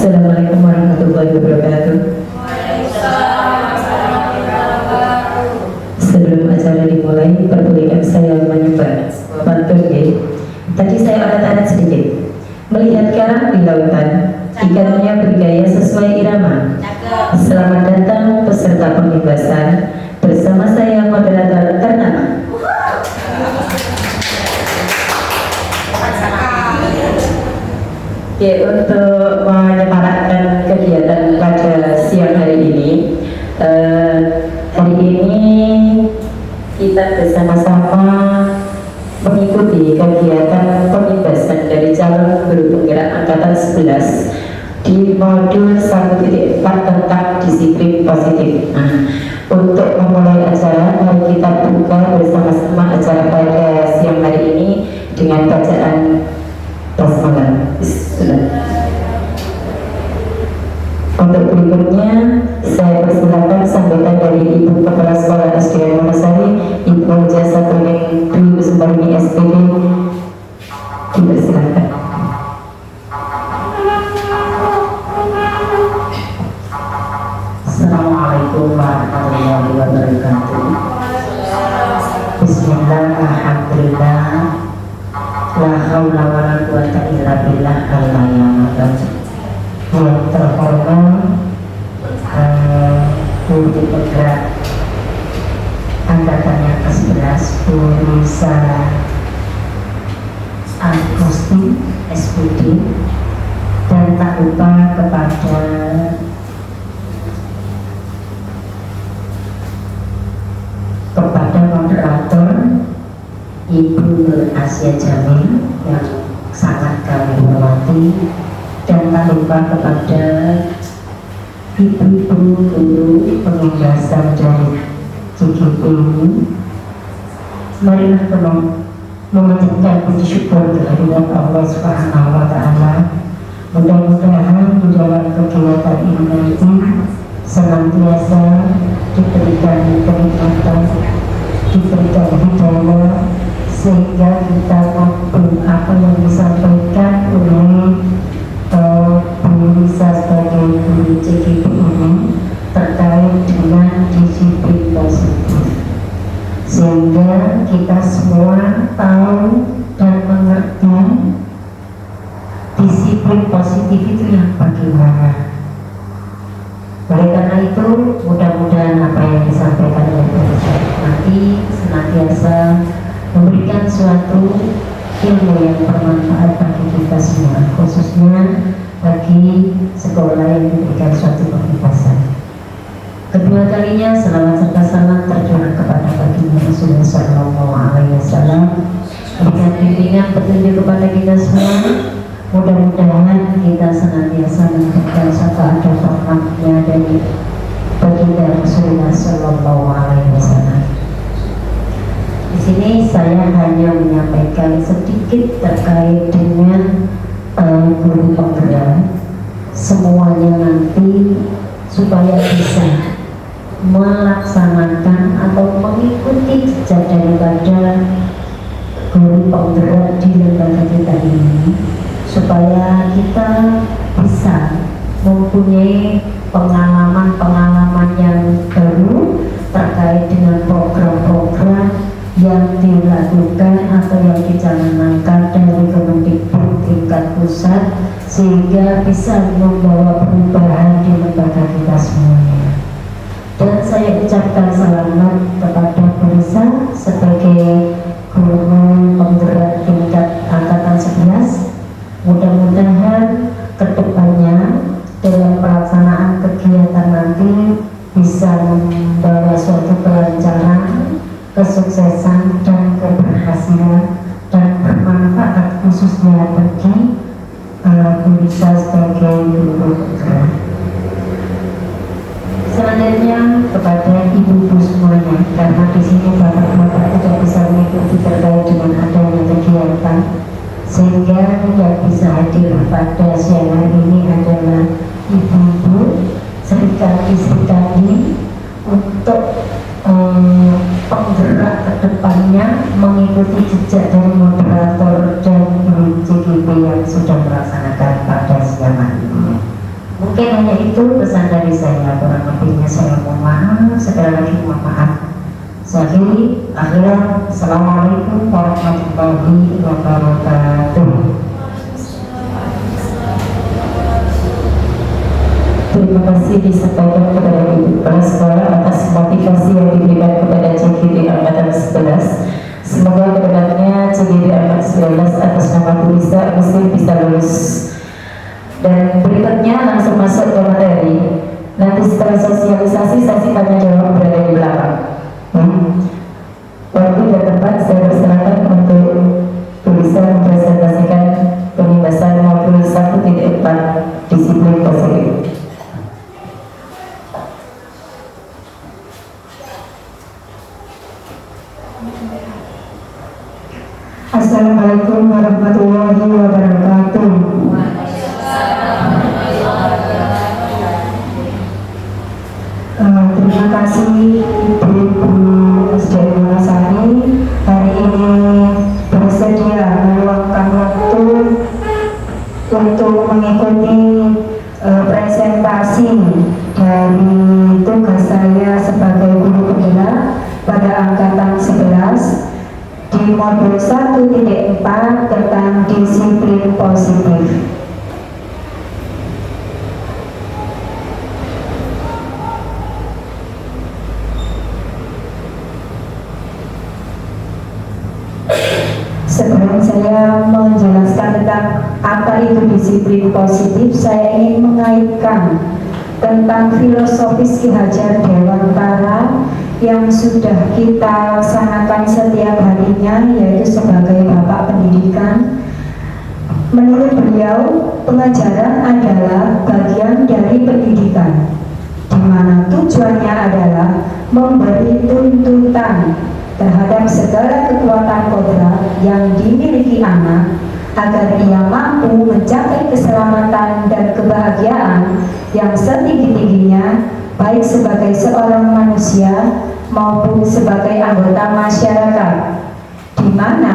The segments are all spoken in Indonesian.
Assalamualaikum warahmatullahi wabarakatuh. Sebelum acara dimulai, perbolehkan saya menyembah pantun. Tadi saya adat-adat sedikit. Melihat karang di lautan, ikannya bergaya sesuai irama. Selamat datang peserta pembebasan bersama saya moderator ternama. Oke, untuk menyemarakkan kegiatan pada siang hari ini, kita bersama-sama mengikuti kegiatan pembebasan dari calon guru penggerak angkatan 11 di modul 1.4 tentang disiplin positif. Untuk memulai acara, mari kita buka bersama-sama acara pada siang hari ini dengan bacaan basmalah. Untuk berikutnya, saya persilakan sambutan dari Ibu Kepala Sekolah SD Wonosari, Ibu Jasa Kuning Dwi Sumbarini SPD. Dipersilakan. Assalamualaikum warahmatullahi wabarakatuh. Bismillah, alhamdulillah, la haula wa la quwata illa billah al-aliyyil. Yang terhormat guru penggerak angkatan yang ke-11 Bu Risa Agusti SPD, dan tak lupa kepada moderator Ibu Nur Asia Jamil yang sangat kami hormati, dan tak lupa kepada ibu-ibu guru pembebasan dari CGP ini. Marilah penuh memanjatkan puji syukur kehadirat Allah Subhanahu wa Ta'ala. Mudah-mudahan di dalam kegiatan ini nanti senantiasa diberikan kenikmatan, diberikan hidayah, sehingga kita mampu apa yang disampaikan oleh Bu Risa sebagai guru CGP ini terkait dengan disiplin positif, sehingga kita semua tahu dan mengerti disiplin positif itu yang bagaimana. Oleh karena itu, mudah-mudahan apa yang disampaikan oleh Bu Risa nanti senantiasa memberikan suatu ilmu yang bermanfaat bagi kita semua, khususnya bagi sekolah yang diberikan suatu pembebasan. Kedua kalinya selawat serta salam tercurah kepada baginda Rasulullah SAW, dengan bimbingan petunjuk kepada kita semua. Mudah-mudahan kita senantiasa mendapatkan syafaat dan rahmatnya dari baginda Rasulullah SAW. Di sini saya hanya menyampaikan sedikit terkait dengan guru penggerak. Semuanya nanti supaya bisa melaksanakan atau mengikuti jejak daripada guru penggerak di lembaga kita ini, supaya kita bisa mempunyai pengalaman-pengalaman yang baru terkait dengan program-program yang dilakukan atau yang dicanangkan dari Kemendikbud tingkat pusat, sehingga bisa membawa perubahan di lembaga kita semuanya. Dan saya ucapkan selamat kepada Bu Risa sebagai guru penggerak tingkat angkatan 11. Mudah-mudahan kedepannya dalam pelaksanaan kegiatan nanti bisa membawa suatu kelancaran, kesuksesan dan keberhasilan, dan bermanfaat khususnya bagi bisa sebagai guru penggerak. Selanjutnya kepada ibu-ibu semuanya, karena di sini bapak-bapak tidak bisa mengikuti terkait dengan adanya kegiatan, sehingga yang bisa hadir pada siang ini adalah ibu-ibu serikandi untuk penggerak ke depannya mengikuti jejak dari moderator dan guru CGP yang sudah melaksanakan pada siang hari ini. Mungkin hanya itu pesan dari saya, kurang lebihnya saya mohon maaf, sekali lagi mohon maaf. Saya akhiri, Assalamualaikum warahmatullahi wabarakatuh. Terima kasih disampaikan kepada Ibu Kepala Sekolah atas motivasi yang diberikan kepada CGD Angkatan 11. Semoga kedepannya CGD Angkatan 11 atas nama Bu Lisa mesti bisa lulus. Dan berikutnya langsung masuk ke materi. Nanti setelah sosialisasi, sesi tanya jawab berada di belakang. Waktu dan tempat saya persilakan untuk Bu Lisa mempresentasikan pembahasan modul 1.4 disiplin positif. Assalamualaikum warahmatullahi wabarakatuh. Terima kasih Ibu SDM Wonosari hari ini bersedia meluangkan waktu untuk mengikuti presentasi dari tugas saya sebagai guru penggerak pada angkatan 11 di modul 1.4 tentang disiplin positif. Sebelum saya menjelaskan tentang apa itu disiplin positif, saya ingin mengaitkan tentang filosofis Ki Hajar Dewantara yang sudah kita laksanakan setiap harinya, yaitu sebagai Bapak Pendidikan. Menurut beliau, pengajaran adalah bagian dari pendidikan, di mana tujuannya adalah memberi tuntutan terhadap segala kekuatan kodrat yang dimiliki anak agar ia mampu mencapai keselamatan dan kebahagiaan yang setinggi-tingginya, baik sebagai seorang manusia maupun sebagai anggota masyarakat, di mana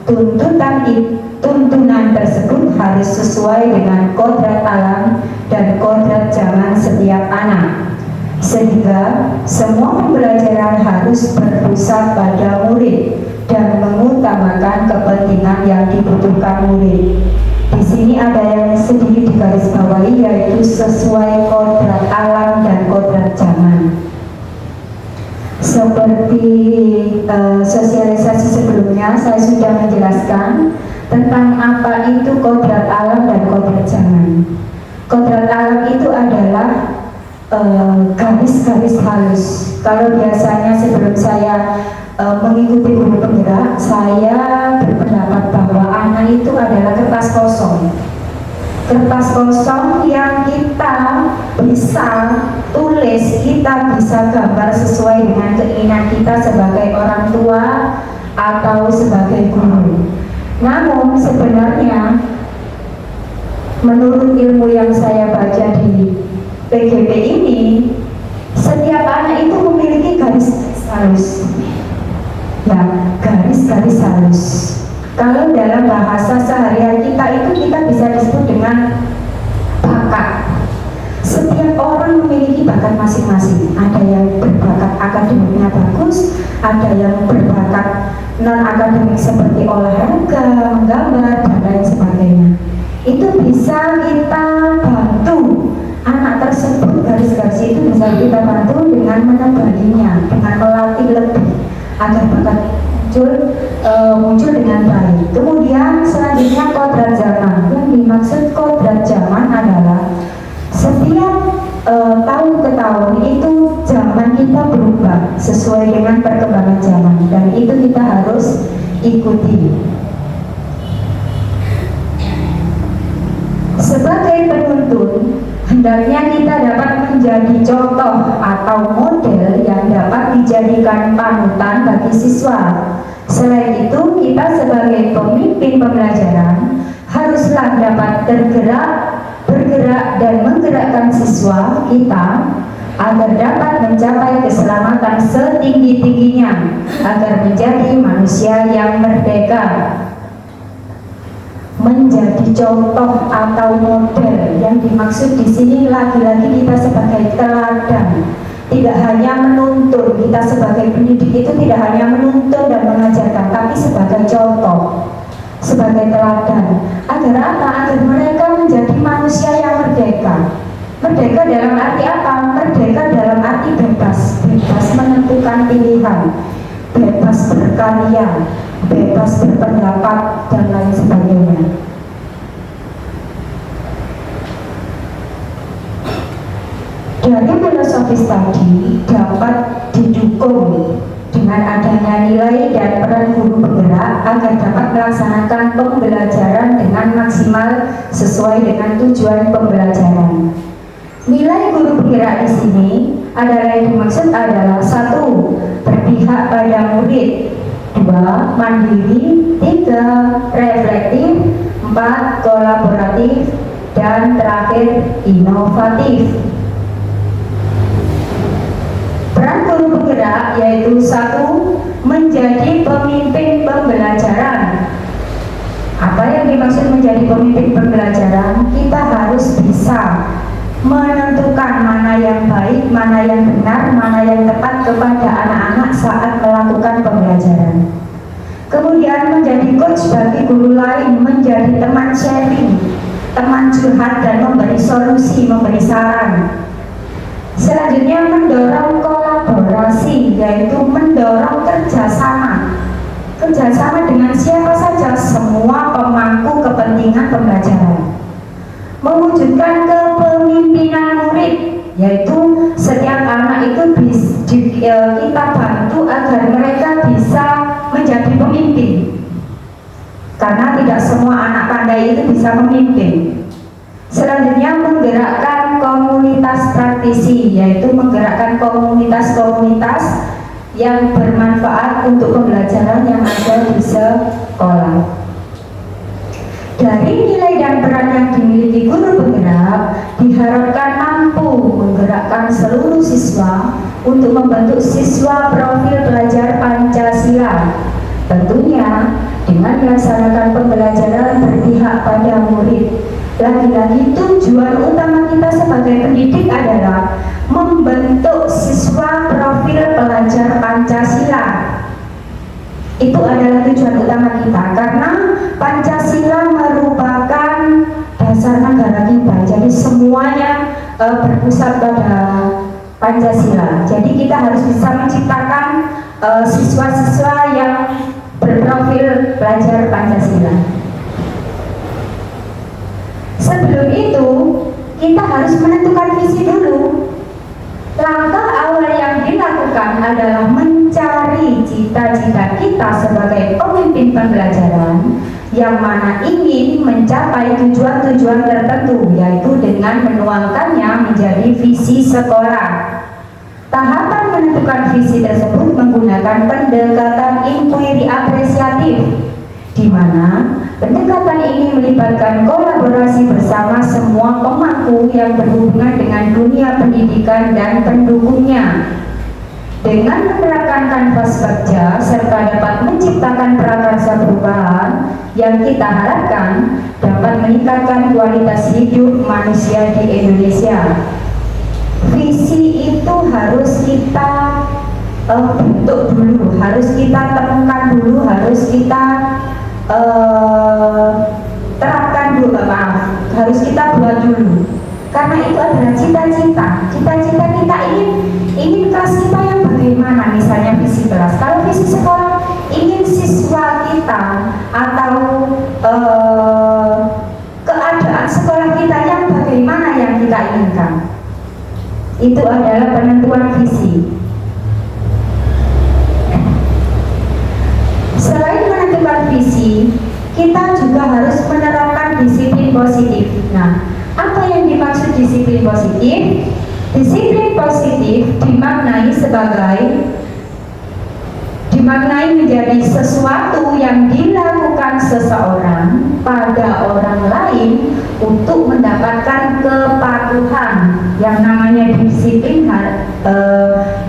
tuntunan tersebut harus sesuai dengan kodrat alam dan kodrat zaman setiap anak, sehingga semua pembelajaran harus berpusat pada murid dan mengutamakan kepentingan yang dibutuhkan murid. Di sini ada yang sedikit digarisbawahi, yaitu sesuai kodrat alam dan kodrat zaman. Seperti sosialisasi sebelumnya, saya sudah menjelaskan tentang apa itu kodrat alam dan kodrat zaman. Kodrat alam itu adalah garis-garis halus. Kalau biasanya sebelum saya mengikuti guru penggerak, saya berpendapat bahwa anak itu adalah kertas kosong. Kertas kosong yang kita bisa tulis, kita bisa gambar sesuai dengan keinginan kita sebagai orang tua atau sebagai guru. Namun sebenarnya menurut ilmu yang saya baca di PGP ini, setiap anak itu memiliki garis-garis halus. Ya, garis-garis halus. Kalau dalam bahasa seharian kita itu kita bisa disebut dengan bakat. Setiap orang memiliki bakat masing-masing. Ada yang berbakat akademiknya bagus, ada yang berbakat non-akademik seperti olahraga, menggambar, dan lain sebagainya. Itu bisa kita bantu anak tersebut, garis-garis itu bisa kita bantu dengan menebalinya, dengan melatih lebih agar bakat muncul dengan baik. Kemudian selanjutnya kodrat zaman. Yang dimaksud kodrat zaman adalah setiap tahun ke tahun itu zaman kita berubah sesuai dengan perkembangan zaman, dan itu kita harus ikuti. pun hendaknya kita dapat menjadi contoh atau model yang dapat dijadikan panutan bagi siswa. Selain itu, kita sebagai pemimpin pembelajaran haruslah dapat bergerak dan menggerakkan siswa kita agar dapat mencapai keselamatan setinggi-tingginya, agar menjadi manusia yang merdeka. Menjadi contoh atau model yang dimaksud di sini lagi-lagi kita sebagai teladan. Tidak hanya menuntun, kita sebagai pendidik itu tidak hanya menuntun dan mengajarkan, tapi sebagai contoh, sebagai teladan. Agar apa? Agar mereka menjadi manusia yang merdeka. Merdeka dalam arti apa? Merdeka dalam arti bebas, bebas menentukan pilihan, bebas berkarya, bebas berpendapat, dan lain sebagainya. Dari filosofis tadi dapat didukung dengan adanya nilai dan peran guru penggerak agar dapat melaksanakan pembelajaran dengan maksimal sesuai dengan tujuan pembelajaran. Nilai guru penggerak di sini adalah yang dimaksud adalah 1. Berpihak pada murid, 2. Mandiri, 3. Reflektif, 4. Kolaboratif, dan terakhir inovatif. Peran guru penggerak yaitu 1. Menjadi pemimpin pembelajaran. Apa yang dimaksud menjadi pemimpin pembelajaran? Kita harus bisa menentukan mana yang baik, mana yang benar, mana yang tepat kepada anak-anak saat melakukan pembelajaran. Kemudian menjadi coach bagi guru lain, menjadi teman sharing, teman curhat dan memberi solusi, memberi saran. Selanjutnya mendorong kolaborasi, yaitu mendorong kerjasama. Kerjasama dengan siapa saja, semua pemangku kepentingan pembelajaran. Mewujudkan kepemimpinan murid, yaitu setiap anak itu kita bantu agar mereka bisa menjadi pemimpin, karena tidak semua anak pandai itu bisa memimpin. Selanjutnya menggerakkan komunitas praktisi, yaitu menggerakkan komunitas-komunitas yang bermanfaat untuk pembelajaran yang ada di sekolah. Dari nilai dan peran yang dimiliki guru penggerak, diharapkan mampu menggerakkan seluruh siswa untuk membentuk siswa profil pelajar Pancasila. Tentunya dengan melaksanakan pembelajaran berpihak pada murid. Lagi-lagi tujuan utama kita sebagai pendidik adalah membentuk siswa profil pelajar Pancasila. Itu adalah tujuan utama kita, karena Pancasila merupakan dasar negara kita. Jadi semuanya berpusat pada Pancasila. Jadi kita harus bisa menciptakan siswa-siswa yang berprofil pelajar Pancasila. Sebelum itu, kita harus menentukan visi dulu. Langkah awal yang dilakukan adalah mencari cita-cita kita sebagai pemimpin pembelajaran yang mana ingin mencapai tujuan-tujuan tertentu, yaitu dengan menuangkannya menjadi visi sekolah. Tahapan menentukan visi tersebut menggunakan pendekatan inquiry apresiatif, di mana pendekatan ini melibatkan kolaborasi bersama semua pemangku yang berhubungan dengan dunia pendidikan dan pendukungnya. Dengan menerapkan kanvas kerja serta dapat menciptakan prakarsa perubahan yang kita harapkan dapat meningkatkan kualitas hidup manusia di Indonesia. Visi itu harus kita bentuk dulu, harus kita temukan dulu, harus kita terapkan dulu, harus kita buat dulu, karena itu adalah cita-cita. Cita-cita kita ingin kelas kita yang bagaimana, misalnya visi kelas. Kalau visi sekolah, ingin siswa kita atau keadaan sekolah kita yang bagaimana yang kita inginkan. Itu adalah penentuan visi. Selain menentukan visi, kita juga harus menerapkan disiplin positif. Nah, apa yang dimaksud sebagai dimaknai menjadi sesuatu yang dilakukan seseorang pada orang lain untuk mendapatkan kepatuhan. Yang namanya disiplin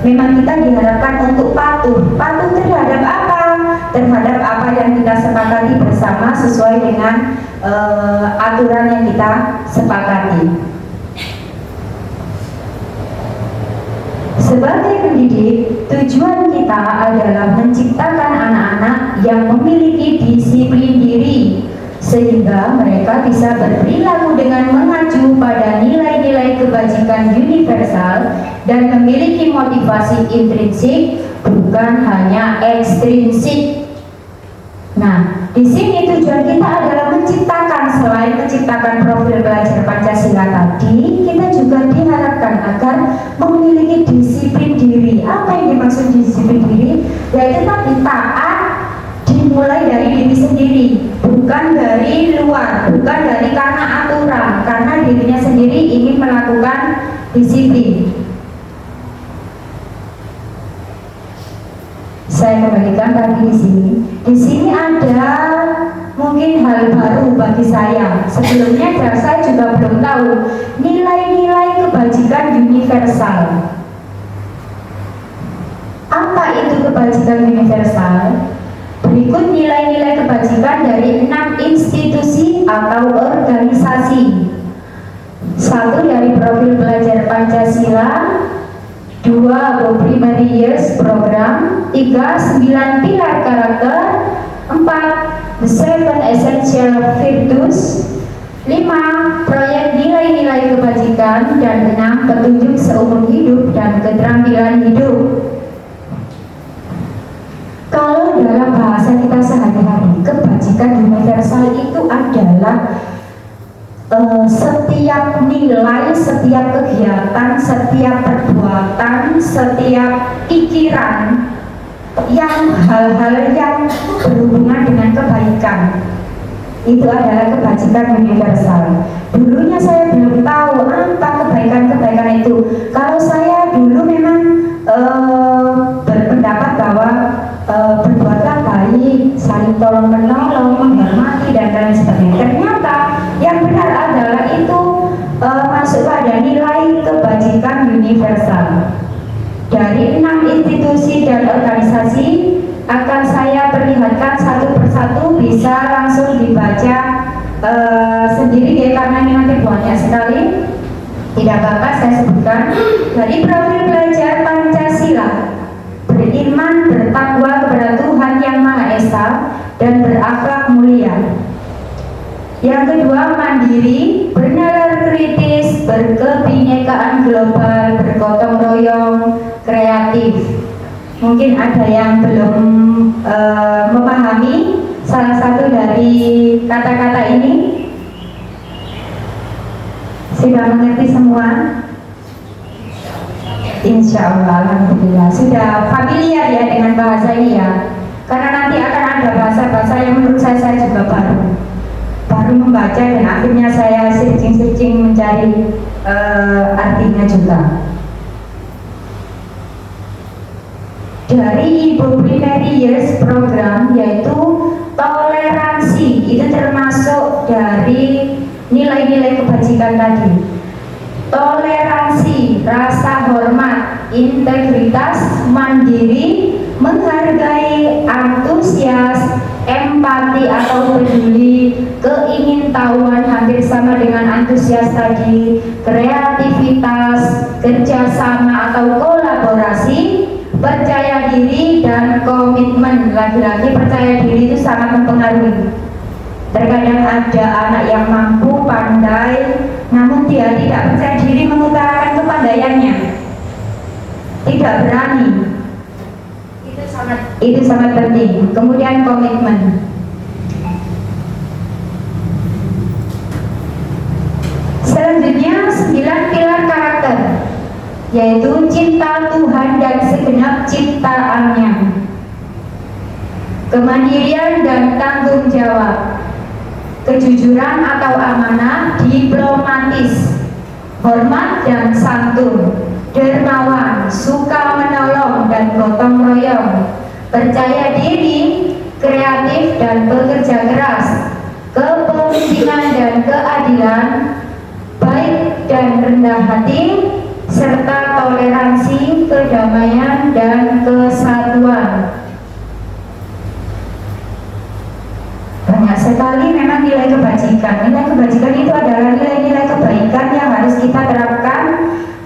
memang kita diharapkan untuk patuh. Patuh terhadap apa? Terhadap apa yang kita sepakati bersama sesuai dengan aturan yang kita sepakati. Sebagai pendidik, tujuan kita adalah menciptakan anak-anak yang memiliki disiplin diri sehingga mereka bisa berperilaku dengan mengacu pada nilai-nilai kebajikan universal dan memiliki motivasi intrinsik bukan hanya ekstrinsik. Nah, di sini tujuan kita adalah menciptakan, selain menciptakan profil pelajar Pancasila tadi, kita juga diharapkan agar memiliki disiplin diri. Apa yang dimaksud disiplin diri? Yaitu tadi taat dimulai dari diri sendiri, bukan dari luar, bukan dari karena aturan, karena dirinya sendiri ingin melakukan disiplin. Saya kembalikan tadi di sini. Di sini ada mungkin hal baru bagi saya. Sebelumnya saya juga belum tahu nilai-nilai kebajikan universal. Apa itu kebajikan universal? Berikut nilai-nilai kebajikan dari 6 institusi atau organisasi. 1 dari profil pelajar Pancasila, 2 primary years program, 3 9 pilar karakter, 4 the 7 essential virtues, 5 proyek nilai-nilai kebajikan, dan 6 petunjuk seumur hidup dan keterampilan hidup. Kalau dalam bahasa kita sehari-hari, kebajikan universal itu adalah setiap nilai, setiap kegiatan, setiap perbuatan, setiap pikiran yang hal-hal yang berhubungan dengan kebaikan, itu adalah kebajikan universal. Dulunya saya belum tahu apa kebaikan-kebaikan itu. Kalau saya dulu memang berpendapat bahwa berbuatlah baik, saling tolong menolong, menghormati, dan lain sebagainya. Ternyata yang benar adalah itu masuk pada nilai kebajikan universal. Dari 6 institusi dan organisasi akan saya perlihatkan satu persatu, bisa langsung dibaca sendiri ya, karena ini nanti banyak sekali. Tidak apa-apa saya sebutkan. Dari profil pelajar Pancasila: beriman, bertakwa kepada Tuhan Yang Maha Esa, dan berakhlak mulia. Yang kedua, mandiri, bernalar kritis, berkebinekaan global, bergotong royong, kreatif. Mungkin ada yang belum memahami salah satu dari kata-kata ini. Sudah mengerti semua? Insya Allah, alhamdulillah sudah familiar ya dengan bahasa ini ya. Karena nanti akan ada bahasa-bahasa yang menurut saya juga baru membaca, dan akhirnya saya searching mencari artinya juga. Dari Ibu Primary Years Program, yaitu toleransi, itu termasuk dari nilai-nilai kebajikan tadi. Toleransi, rasa hormat, integritas, mandiri, menghargai, antusias, empati atau peduli, keingintahuan hampir sama dengan antusias tadi, kreativitas, kerjasama atau kolaborasi, percaya diri, dan komitmen. Lagi-lagi percaya diri itu sangat mempengaruhi. Terkadang ada anak yang mampu, pandai, namun dia tidak percaya diri mengutarakan kepandaiannya, tidak berani. Itu sangat penting. Kemudian komitmen. Selanjutnya 9 pilar karakter, yaitu cinta Tuhan dan segenap ciptaannya, kemandirian dan tanggung jawab, kejujuran atau amanah, diplomatis, hormat dan santun, dermawan, suka menolong dan gotong royong, percaya diri, kreatif dan bekerja keras, kepemimpinan dan keadilan, baik dan rendah hati, serta toleransi, kedamaian dan kesatuan. Banyak sekali memang nilai kebajikan. Nilai kebajikan itu adalah nilai-nilai kebaikan yang harus kita terapkan,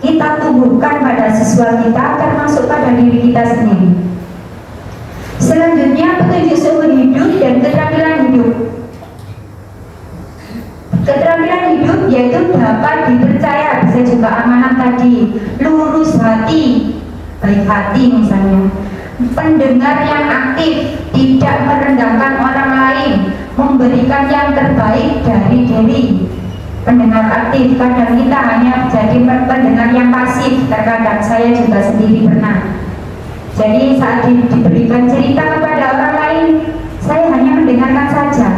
kita tumbuhkan pada siswa kita, termasuk pada diri kita sendiri. Selanjutnya, petunjuk seumur hidup dan keterampilan hidup. Keterampilan hidup yaitu dapat dipercaya, bisa juga amanah tadi, lurus hati, baik hati misalnya, pendengar yang aktif, tidak merendahkan orang lain, memberikan yang terbaik dari diri. Pendengar aktif, kadang kita hanya jadi pendengar yang pasif, terkadang saya juga sendiri pernah. Jadi saat diberikan cerita kepada orang lain, saya hanya mendengarkan saja.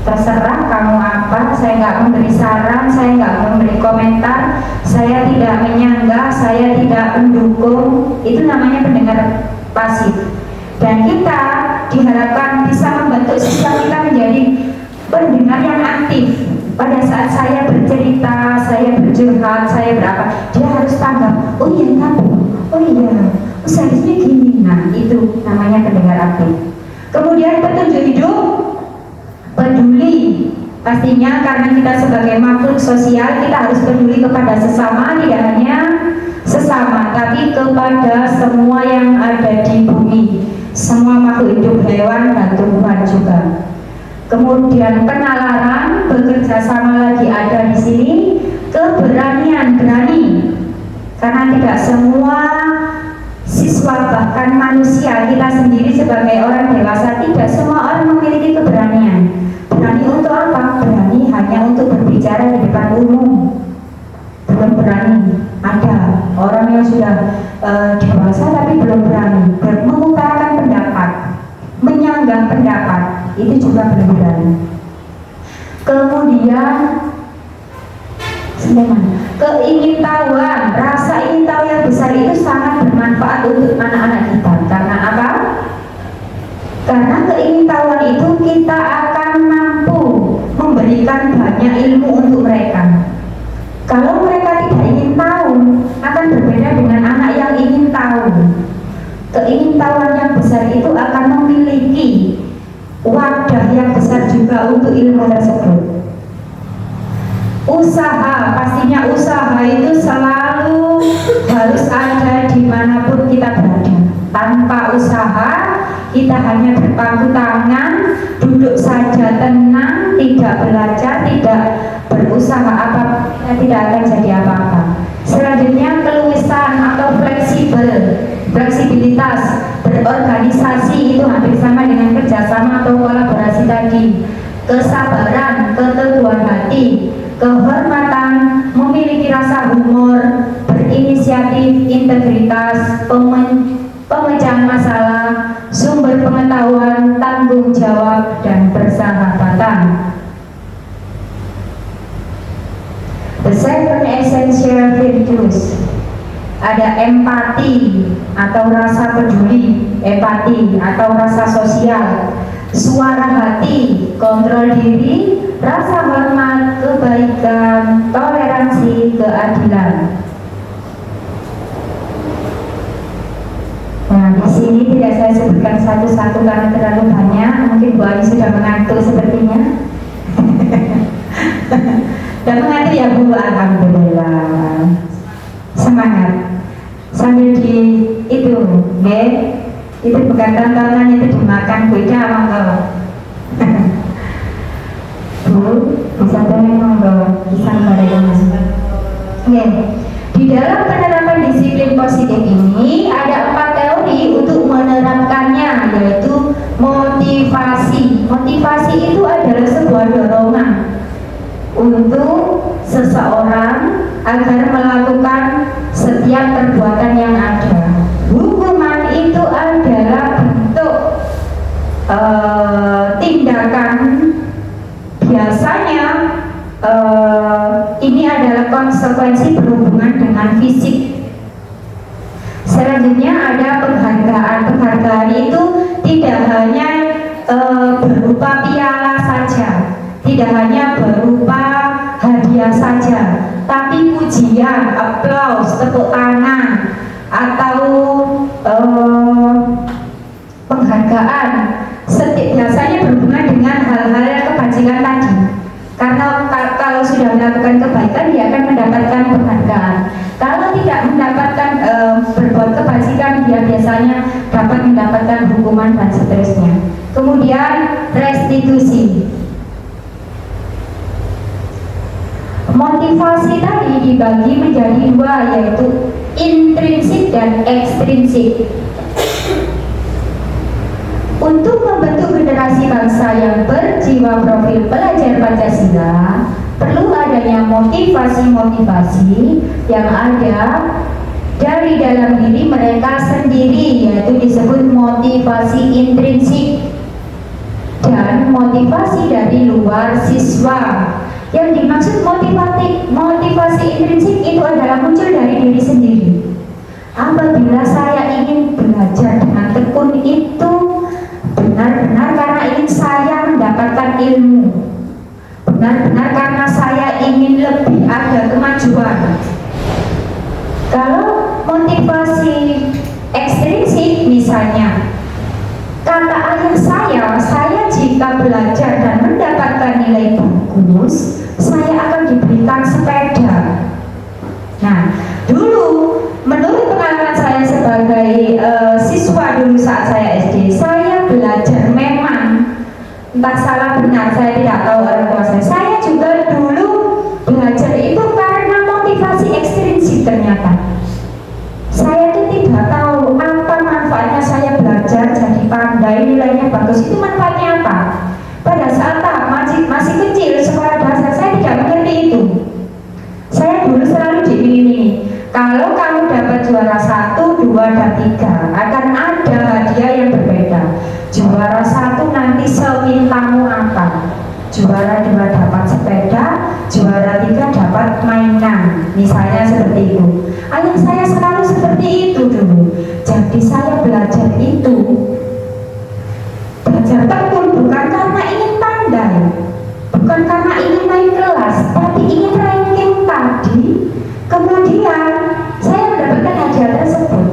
Terserah kamu apa, saya nggak memberi saran, saya nggak memberi komentar, saya tidak menyanggah, saya tidak mendukung. Itu namanya pendengar pasif. Dan kita diharapkan bisa membentuk siswa kita menjadi pendengar yang aktif. Pada saat saya bercerita, saya bercurhat, saya berapa, dia harus tanggap. Oh iya kamu, oh iya, seharusnya gini. Nah itu namanya pendengar aktif. Kemudian petunjuk hidup, peduli. Pastinya karena kita sebagai makhluk sosial, kita harus peduli kepada sesama, tidak hanya sesama, tapi kepada semua yang ada di bumi, semua makhluk hidup, hewan dan tumbuhan juga. Kemudian penalaran, bekerja sama lagi ada di sini. Keberanian, berani, karena tidak semua siswa, bahkan manusia kita sendiri sebagai orang dewasa, tidak semua orang memiliki keberanian. Berani untuk apa? Berani hanya untuk berbicara di depan umum. Belum berani. Ada orang yang sudah dewasa tapi belum berani mengutarakan pendapat, menyanggah pendapat, itu juga belum berani. Kemudian keingintahuan, rasa ingin tahu yang besar itu sangat bermanfaat untuk anak-anak kita. Karena apa? Karena keingintahuan itu kita akan mampu memberikan banyak ilmu untuk mereka. Kalau mereka tidak ingin tahu, akan berbeda dengan anak yang ingin tahu. Keingintahuan yang besar itu akan memiliki wadah yang besar juga untuk ilmu tersebut. Usaha, pastinya usaha itu selalu harus ada dimanapun kita berada. Tanpa usaha, kita hanya berpangku tangan, duduk saja tenang, tidak belajar, tidak berusaha apa, kita tidak akan jadi apa-apa. Selanjutnya keluasan atau fleksibilitas, berorganisasi itu hampir sama dengan kerjasama atau kolaborasi tadi. Kesabaran, keteguhan hati, kehormatan, memiliki rasa humor, berinisiatif, integritas, pemecahan masalah, sumber pengetahuan, tanggung jawab, dan persahabatan. The seven essential virtues. Ada empati atau rasa peduli, empati atau rasa sosial, suara hati, kontrol diri, rasa hormat, kebaikan, toleransi, keadilan. Nah, di sini tidak saya sebutkan satu-satu karena terlalu banyak. Mungkin Bu Ani sudah mengantuk sepertinya. Dan mengantuk ya Bu, alhamdulillah. Semangat. Sambil di itu, itu bukan tontonan, itu dimakan beda monggo. Bu, bisa tolong monggo, bisa di dalam penerapan disiplin positif ini ada 4 teori untuk menerapkannya, yaitu motivasi. Motivasi itu adalah sebuah dorongan untuk seseorang agar melakukan setiap perbuatan yang ada. Hukuman itu adalah bentuk tindakan. Biasanya ini adalah konsekuensi berhubungan dengan fisik selanjutnya ada penghargaan. Penghargaan itu tidak hanya berupa piala saja, tidak hanya berupa hadiah saja, tapi pujian, aplaus, tepuk tangan, atau penghargaan. Biasanya berhubungan dengan hal-hal kebajikan tadi. Karena kalau sudah melakukan kebaikan, dia akan mendapatkan penghargaan. Kalau tidak mendapatkan berbuat kebajikan, dia biasanya dapat mendapatkan hukuman dan seterusnya. Kemudian restitusi. Motivasi tadi dibagi menjadi dua, yaitu intrinsik dan ekstrinsik. Untuk membentuk generasi bangsa yang berjiwa profil pelajar Pancasila, perlu adanya motivasi-motivasi yang ada dari dalam diri mereka sendiri, yaitu disebut motivasi intrinsik, dan motivasi dari luar siswa. Yang dimaksud motivasi intrinsik itu adalah muncul dari diri sendiri. Apabila saya ingin belajar dengan tekun, itu benar-benar karena ingin saya mendapatkan ilmu, benar-benar karena saya ingin lebih ada kemajuan. Kalau motivasi ekstrinsik, misalnya kata ayah saya jika belajar dan mendapatkan nilai bagus, saya akan diberikan sepeda. Nah, dulu menurut pengalaman saya sebagai siswa dulu saat saya SD, saya belajar memang, entah salah benar saya tidak tahu orang tua saya juga dulu belajar itu karena motivasi ekstrinsik. Ternyata saya itu tidak tahu apa manfaatnya saya belajar jadi pandai, nilainya bagus, itu manfaatnya apa. Pada saat masih kecil sekolah dasar, saya tidak mengerti itu. Saya dulu selalu diiming-imingi, kalau kamu dapat juara 1, 2, dan 3 akan ada hadiah yang berbeda. Juara 1 nanti semintamu apa, juara 2 dapat sepeda, juara 3 dapat mainan, misalnya seperti itu. Ayah saya selalu seperti itu dulu. Jadi saya belajar itu, belajar tekun bukan karena ingin pandai, bukan karena ingin naik kelas, tapi ingin ranking tadi. Kemudian saya mendapatkan hadiah tersebut.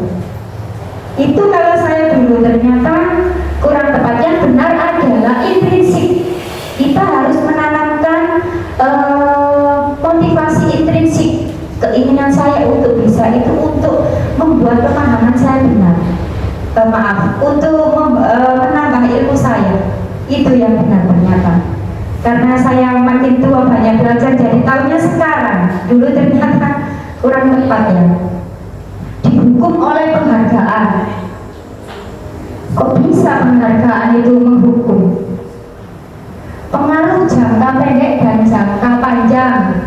Itu kalau saya dulu, ternyata kurang tepatnya benar adalah intrinsik. Kita harus menanamkan motivasi intrinsik. Keinginan saya untuk bisa itu untuk membuat pemahaman saya benar. Untuk menambah ilmu saya. Itu yang benar ternyata. Karena saya makin tua banyak belajar, jadi tahunya sekarang. Dulu ternyata kurang tepat ya. Dihukum oleh penghargaan. Kok bisa penghargaan itu menghukum? Pengaruh jangka pendek dan jangka panjang.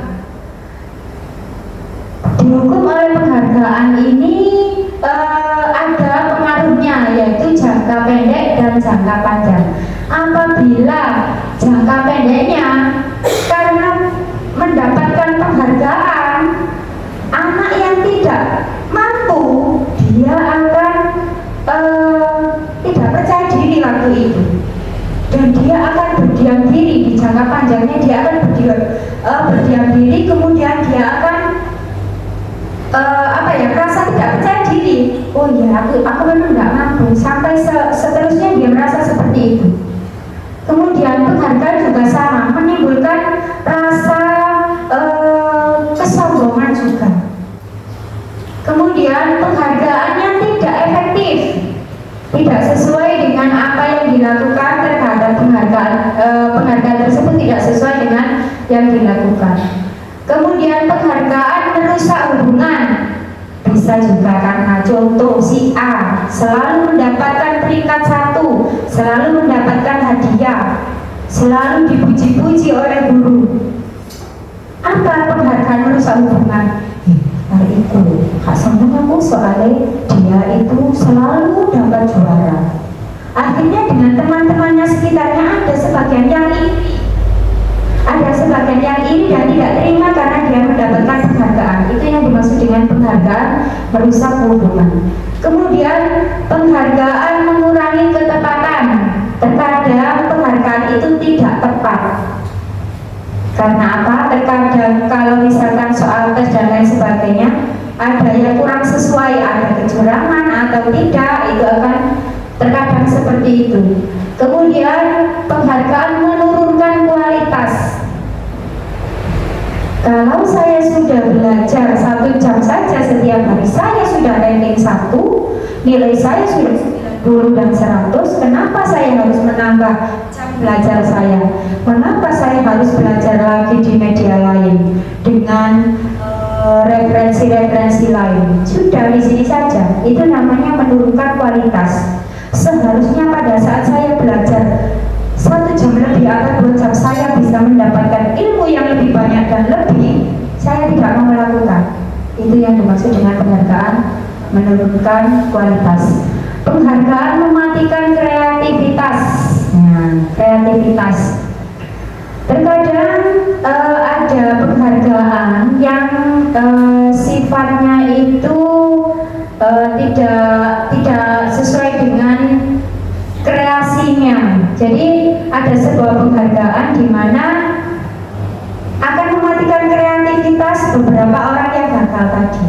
Dihukum oleh penghargaan ini ada pengaruhnya, yaitu jangka pendek dan jangka panjang. Apabila jangka pendeknya karena mendapatkan penghargaan, anak yang tidak mampu, dia akan tidak percaya diri waktu itu, dan dia akan berdiam diri. Di jangka panjangnya dia akan berdiam diri, kemudian dia akan merasa tidak percaya diri. Oh ya, aku memang nggak mampu, sampai seterusnya dia merasa seperti itu. Kemudian penghargaan juga sama, menimbulkan rasa kesombongan juga. Kemudian penghargaan yang tidak efektif, tidak sesuai dengan apa yang dilakukan terhadap penghargaan tersebut, tidak sesuai dengan yang dilakukan. Kemudian penghargaan merusak hubungan, bisa juga karena contoh si A selalu mendapatkan peringkat 1, selalu mendapatkan hadiah, selalu dipuji-puji oleh guru. Apa penghargaan merusak hubungan? Hari itu Kak sombong kamu soalnya dia itu selalu dapat juara. Akhirnya dengan teman-temannya sekitarnya ada sebagian yang iri, dan tidak terima karena dia mendapatkan penghargaan. Itu yang dimaksud dengan penghargaan merusak hubungan. Kemudian tidak tepat. Karena apa? Terkadang kalau misalkan soal tes dan lain sebagainya, ada yang kurang sesuai, ada kecurangan atau tidak, itu akan terkadang seperti itu. Kemudian penghargaan menurunkan kualitas. Kalau saya sudah belajar 1 jam saja setiap hari, saya sudah ranking 1, nilai saya sudah 90 dan 100, kenapa saya harus menambah jam belajar saya? Mengapa saya harus belajar lagi di media lain dengan referensi-referensi lain? Sudah di sini saja. Itu namanya menurunkan kualitas. Seharusnya pada saat saya belajar 1 jam lebih atau 2 jam, saya bisa mendapatkan ilmu yang lebih banyak dan lebih, saya tidak mau melakukan. Itu yang dimaksud dengan penghargaan menurunkan kualitas. Penghargaan mematikan kreativitas. Nah, kreativitas. Terkadang ada penghargaan yang sifatnya itu tidak sesuai dengan kreasinya. Jadi ada sebuah penghargaan di mana akan mematikan kreativitas beberapa orang yang gagal tadi.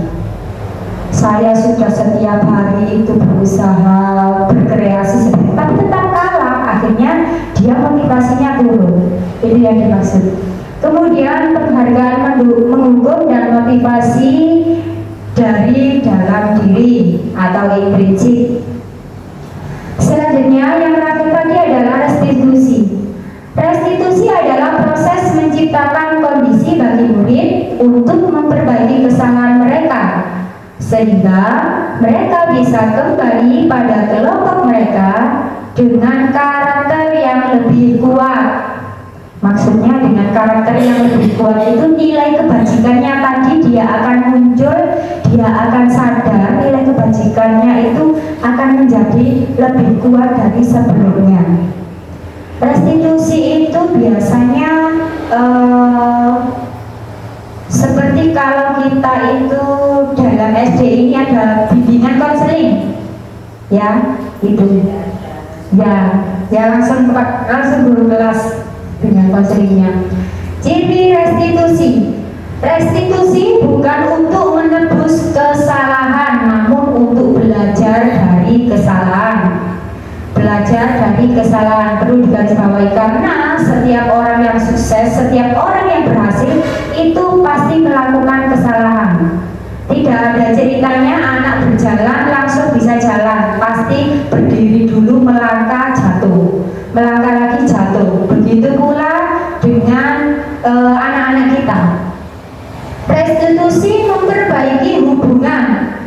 Saya sudah setiap hari itu berusaha berkreasi tapi tetap kalah, akhirnya dia motivasinya turun. Itu yang dimaksud. Kemudian penghargaan menghukum dan motivasi dari dalam diri atau intrinsik. Selanjutnya yang terakhir tadi adalah restitusi. Restitusi adalah proses menciptakan kondisi bagi murid untuk memperbaiki kesalahan mereka, sehingga mereka bisa kembali pada kelompok mereka dengan karakter yang lebih kuat. Maksudnya dengan karakter yang lebih kuat itu nilai kebajikannya tadi dia akan muncul, dia akan sadar nilai kebajikannya itu akan menjadi lebih kuat dari sebelumnya. Restitusi itu biasanya seperti kalau kita itu dalam SD ini ada bimbingan konseling, ya itu, ya langsung guru kelas dengan konselingnya. Ciri restitusi. Restitusi bukan untuk menebus kesalahan, namun untuk belajar dari kesalahan. Belajar dari kesalahan perlu digarisbawahi, karena setiap orang yang sukses, setiap orang yang berhasil itu pasti melakukan kesalahan. Tidak ada ceritanya anak berjalan langsung bisa jalan, pasti berdiri dulu, melangkah, jatuh, melangkah lagi, jatuh. Begitu pula dengan anak-anak kita. Restitusi memperbaiki hubungan.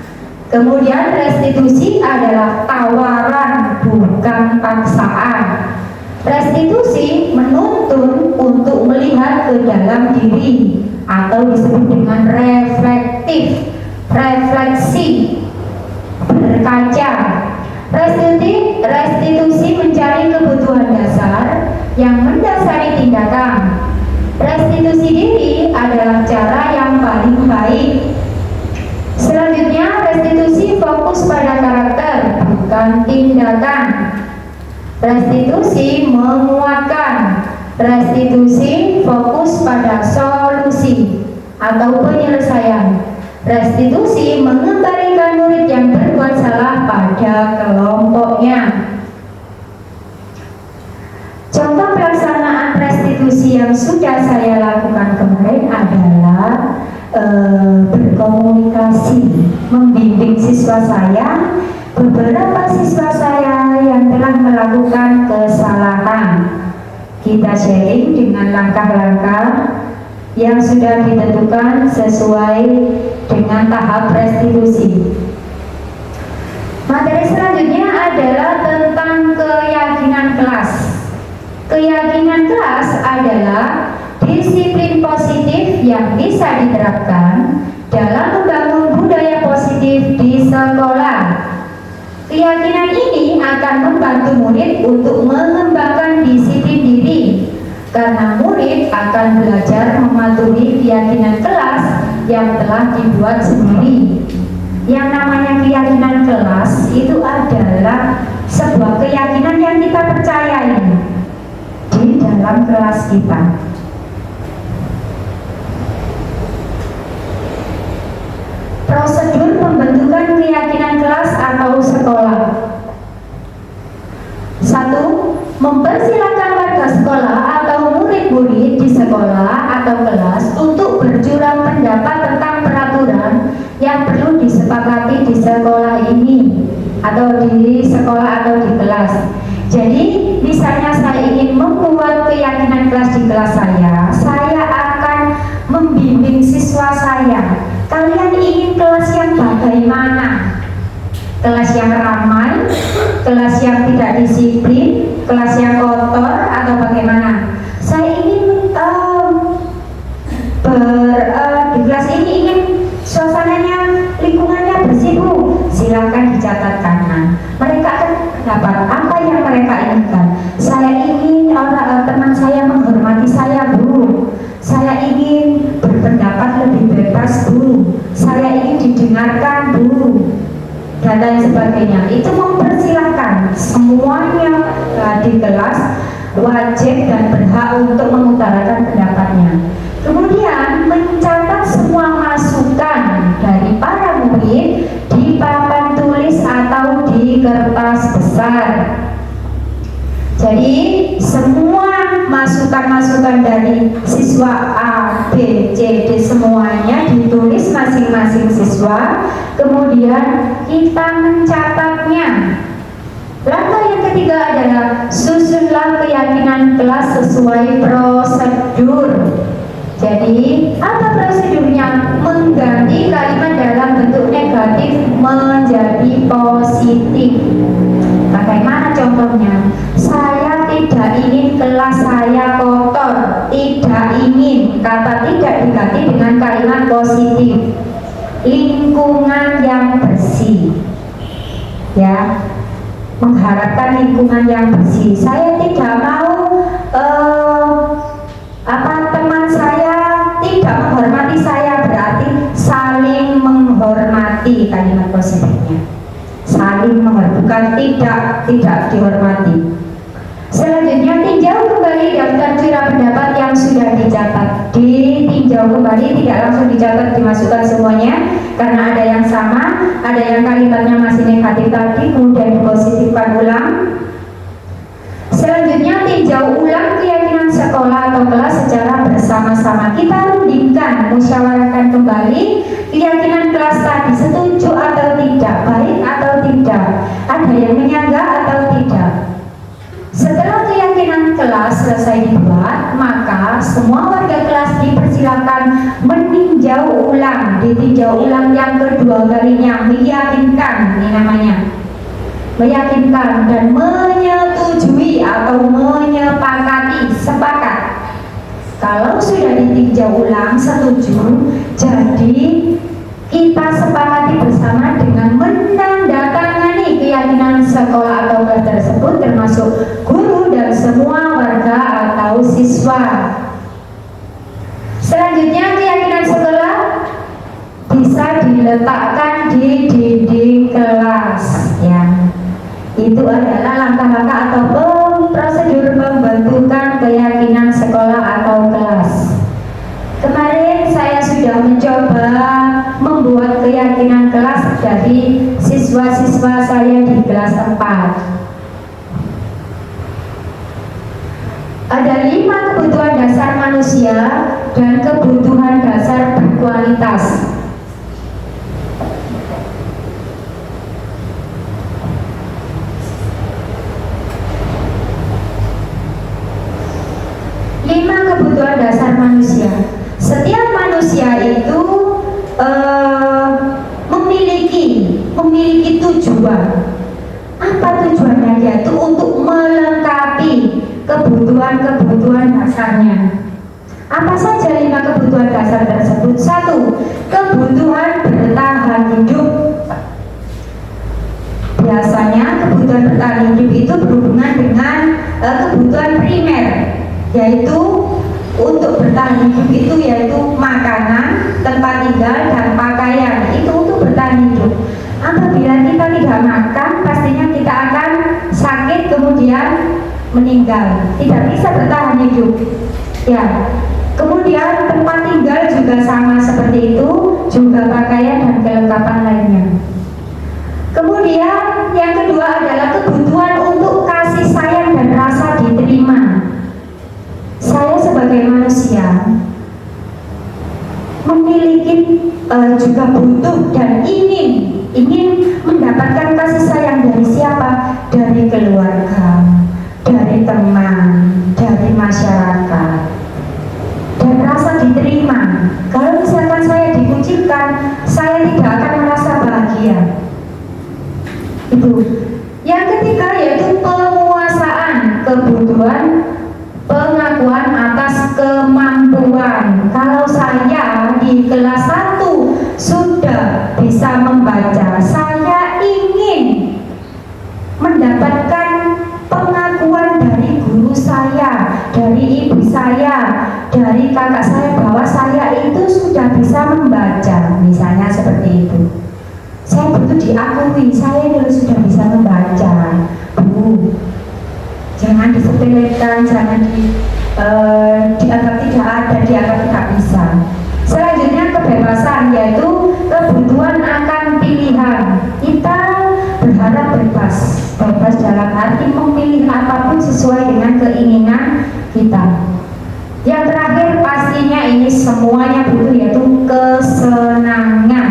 Kemudian restitusi adalah tawaran, bukan paksaan. Restitusi menuntun untuk melihat ke dalam diri atau disebut dengan refleksi, berkaca. Restitusi mencari kebutuhan dasar yang mendasari tindakan. Restitusi diri adalah cara yang paling baik. Selanjutnya, restitusi fokus pada karakter, bukan tindakan. Restitusi menguatkan. Restitusi fokus pada solusi atau penyelesaian. Restitusi mengembalikan murid yang berbuat salah pada kelompoknya. Contoh pelaksanaan restitusi yang sudah saya lakukan kemarin adalah berkomunikasi, membimbing siswa saya. Beberapa siswa saya yang telah melakukan kesalahan, kita sharing dengan langkah-langkah yang sudah ditentukan sesuai dengan tahap restitusi. Materi selanjutnya adalah tentang keyakinan kelas. Keyakinan kelas adalah disiplin positif yang bisa diterapkan dalam membangun budaya positif di sekolah. Keyakinan ini akan membantu murid untuk mengembangkan disiplin diri, karena murid akan belajar mematuhi keyakinan kelas yang telah dibuat sendiri. Yang namanya keyakinan kelas itu adalah sebuah keyakinan yang kita percayai di dalam kelas kita. Prosedur pembentukan keyakinan kelas atau sekolah. 1. Mempersilahkan warga sekolah atau murid-murid di sekolah atau kelas untuk berjuang pendapat tentang peraturan yang perlu disepakati di sekolah ini atau di sekolah atau di kelas. Jadi, misalnya saya ingin membuat keyakinan kelas di kelas saya akan membimbing siswa saya. Kalian ingin kelas yang bagaimana? Kelas yang ramai, kelas yang tidak disiplin, kelas yang kotor, atau bagaimana? Saya ingin di kelas ini ingin suasananya, lingkungannya bersih, Bu. Silakan dicatatkan. Nah, mereka akan dapat apa yang mereka inginkan. Saya ingin teman saya menghormati saya, Bu. Saya ingin berpendapat lebih bebas, Bu. Saya ingin didengarkan, Bu. Dan lain sebagainya. Itu mempersilahkan semuanya di kelas wajib dan berhak untuk mengutarakan pendapatnya. Kemudian mencatat semua masukan dari para murid di papan tulis atau di kertas besar. Jadi semua masukan-masukan dari siswa A, B, C, D semuanya ditulis masing-masing siswa. Kemudian kita mencatatnya. Langkah yang ketiga adalah susunlah keyakinan kelas sesuai prosedur. Jadi apa prosedurnya? Mengganti kalimat dalam bentuk negatif menjadi positif. Bagaimana contohnya? Saya tidak ingin kelas saya kotor. Tidak ingin. Kata tidak diganti dengan kalimat positif. Lingkungan yang bersih. Ya, mengharapkan lingkungan yang bersih. Saya tidak mau teman saya tidak menghormati saya, berarti saling menghormati kalimat positifnya. Saling menghormati, bukan tidak dihormati. Selanjutnya tinjau kembali daftar curah pendapat yang sudah dicatat. Ditinjau kembali, tidak langsung dicatat, dimasukkan semuanya karena ada yang sama, ada yang kalimatnya masih negatif tadi, kemudian dipositifkan ulang. Selanjutnya tinjau ulang keyakinan sekolah atau kelas secara bersama-sama. Kita rundingkan, musyawarahkan kembali keyakinan kelas tadi, setuju atau tidak, baik atau tidak, ada yang menyanggah atau tidak. Setelah keyakinan kelas selesai dibuat, maka semua warga kelas dipersilakan meninjau ulang, ditinjau ulang yang kedua kalinya, meyakinkan, ini namanya meyakinkan dan menyetujui atau menyepakati, sepakat. Kalau sudah ditinjau ulang, setuju, jadi kita sepakati bersama dengan menandatangani keyakinan sekolah atau kelas tersebut, termasuk guru dan semua warga atau siswa. Selanjutnya keyakinan sekolah bisa diletakkan di dinding kelas, ya. Itu adalah langkah-langkah atau prosedur pembentukan keyakinan sekolah atau kelas. Kemarin saya sudah mencoba membuat keyakinan kelas dari siswa-siswa saya di kelas 4. Ada 5 kebutuhan dasar manusia dan kebutuhan dasar berkualitas. Kebutuhan dasar manusia. Setiap manusia itu memiliki tujuan. Apa tujuannya? Yaitu untuk melengkapi kebutuhan dasarnya. Apa saja 5 kebutuhan dasar tersebut? 1. Kebutuhan bertahan hidup. Biasanya kebutuhan bertahan hidup itu berhubungan dengan kebutuhan primer, yaitu untuk bertahan hidup itu yaitu makanan, tempat tinggal, dan pakaian. Itu untuk bertahan hidup. Apabila kita tidak makan, pastinya kita akan sakit, kemudian meninggal, tidak bisa bertahan hidup. Ya, kemudian tempat tinggal juga sama seperti itu, juga pakaian dan kelengkapan lainnya. Kemudian yang kedua adalah kebutuhan untuk kasih sayang dan rasa diterima. Saya sebagai manusia memiliki juga butuh dan ingin mendapatkan kasih sayang dari siapa? Dari keluarga, dari teman, dari masyarakat, dan rasa diterima. Kalau misalkan saya dikucilkan, saya tidak akan merasa bahagia. Itu. Yang ketiga yaitu penguasaan, kebutuhan pengakuan atas kemampuan. Kalau saya di kelas 1 sudah bisa membaca, saya ingin mendapatkan pengakuan dari guru saya, dari ibu saya, dari kakak saya bahwa saya itu sudah bisa membaca, misalnya seperti itu. Saya butuh diakui, saya ini sudah bisa membaca. Bu, jangan disepelekan, jangan dianggap tidak ada, dianggap tidak bisa. Selanjutnya kebebasan, yaitu kebutuhan akan pilihan. Kita berharap bebas dalam arti memilih apapun sesuai dengan keinginan kita. Yang terakhir pastinya ini semuanya butuh, yaitu kesenangan.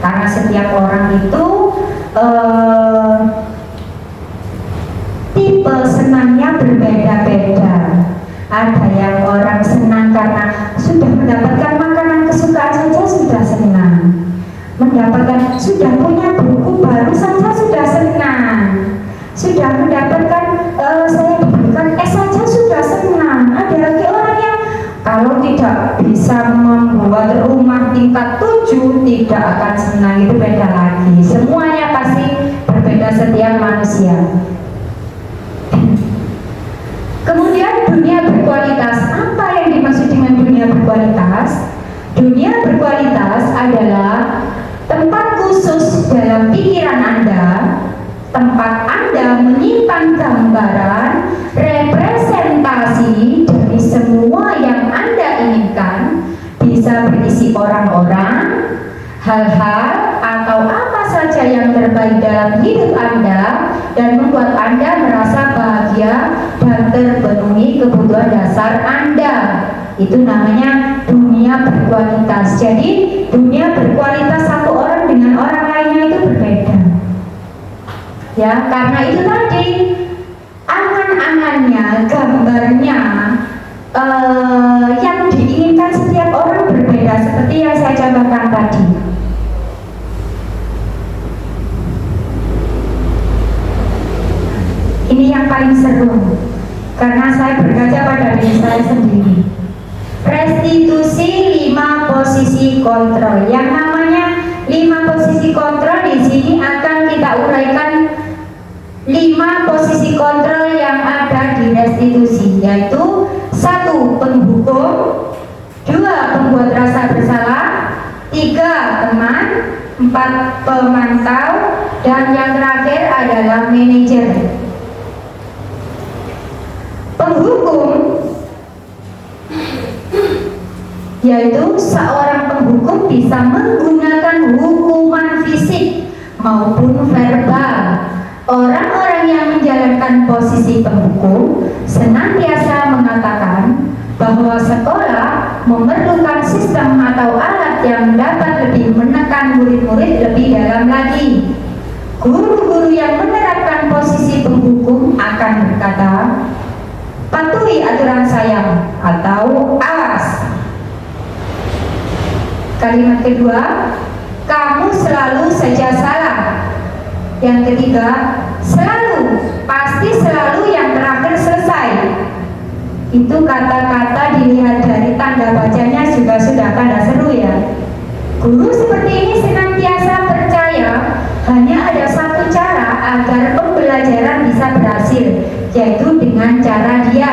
Karena setiap orang itu tipe senangnya berbeda-beda. Ada yang orang senang karena sudah mendapatkan makanan kesukaan saja sudah senang, sudah punya buku baru saja sudah senang, sudah mendapatkan saya diberikan saja sudah senang. Ada lagi orang yang kalau tidak bisa membuat rumah tingkat 7 tidak akan senang, itu beda lagi. Semuanya pasti berbeda setiap manusia. Kemudian dunia berkualitas. Apa yang dimaksud dengan dunia berkualitas? Dunia berkualitas adalah tempat khusus dalam pikiran Anda, tempat Anda menyimpan gambaran, representasi dari semua yang Anda inginkan, bisa berisi orang-orang, hal-hal, atau apa saja yang terbaik dalam hidup Anda dan membuat Anda merasa bahagia dan terpenuhi kebutuhan dasar Anda. Itu namanya dunia berkualitas. Jadi dunia berkualitas satu orang dengan orang lainnya itu berbeda. Ya, karena itu tadi angan-angannya, gambarnya yang diinginkan setiap orang berbeda, seperti yang saya contohkan tadi. Ini yang paling seru, karena saya berkaca pada diri saya sendiri. Restitusi 5 posisi kontrol. Yang namanya 5 posisi kontrol di sini akan kita uraikan 5 posisi kontrol yang ada di restitusi, yaitu 1. Penghukum, 2. Pembuat rasa bersalah, 3. Teman, 4. Pemantau, dan yang terakhir adalah manajer. Penghukum yaitu seorang penghukum bisa menggunakan hukuman fisik maupun verbal. Orang-orang yang menjalankan posisi penghukum senantiasa mengatakan bahwa sekolah memerlukan sistem atau alat yang dapat lebih menekan murid-murid lebih dalam lagi. Guru-guru yang menerapkan posisi penghukum akan berkata, patuhi aturan saya atau awas. Kalimat kedua, kamu selalu saja salah. Yang ketiga, selalu, pasti selalu, yang terakhir selesai. Itu kata-kata dilihat dari tanda bacanya juga sudah tanda seru ya. Guru seperti ini senantiasa percaya hanya ada satu cara agar pembelajaran bisa berhasil, yaitu dengan cara dia.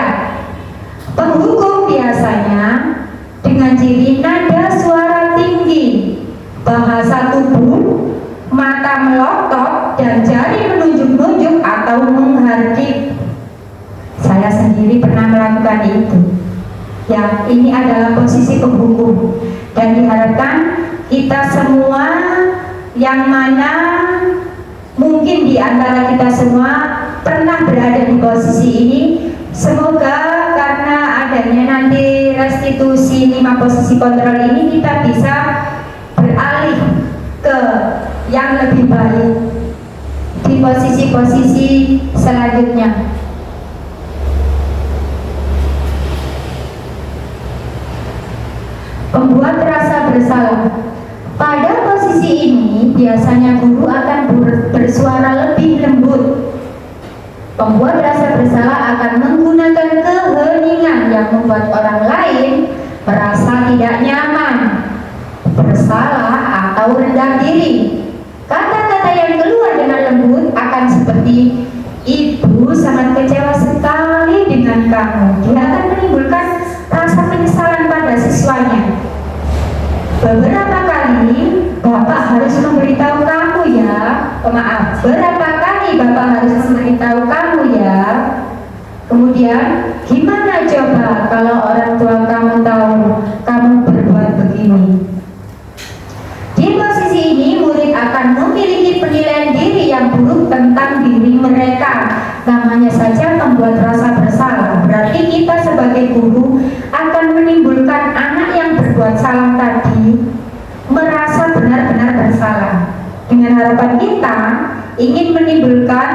Penghukum biasanya dengan ciri nada suara tinggi, bahasa tubuh, mata melotot, dan jari menunjuk-nunjuk atau menghardik. sendiri pernah melakukan itu. Ya, ini adalah posisi penghukum, dan diharapkan kita semua yang mana mungkin di antara kita semua pernah berada di posisi ini, semoga karena adanya nanti restitusi 5 posisi kontrol ini kita bisa beralih ke yang lebih baik di posisi-posisi selanjutnya. Membuat rasa bersalah. Pada posisi ini biasanya guru akan bersuara lebih lembut. Pembuat rasa bersalah akan menggunakan keheningan yang membuat orang lain merasa tidak nyaman, bersalah atau rendah diri. Kata-kata yang keluar dengan lembut akan seperti, "Ibu sangat kecewa sekali dengan kamu." Dia akan menimbulkan rasa penyesalan pada siswanya. Beberapa kali Bapak harus memberitahu kamu ya. Maaf, berapa kali Bapak harus memberitahu kamu ya. Kemudian, gimana coba kalau orang tua kamu tahu kamu berbuat begini? Di posisi ini, murid akan memiliki penilaian diri yang buruk tentang diri mereka. Namanya saja membuat rasa bersalah. Berarti kita sebagai guru akan menimbulkan anak yang berbuat salah tadi merasa benar-benar bersalah. Dengan harapan kita ingin menimbulkan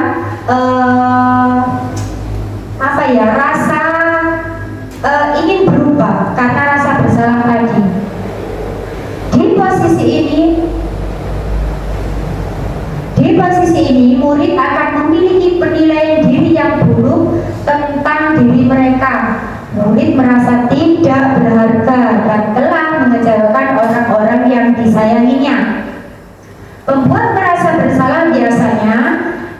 rasa ingin berubah karena rasa bersalah tadi. Di posisi ini murid akan memiliki penilaian diri yang buruk tentang diri mereka. Murid merasa tidak berharga dan telah mengecewakan orang-orang yang disayanginya. Pembuat merasa bersalah biasanya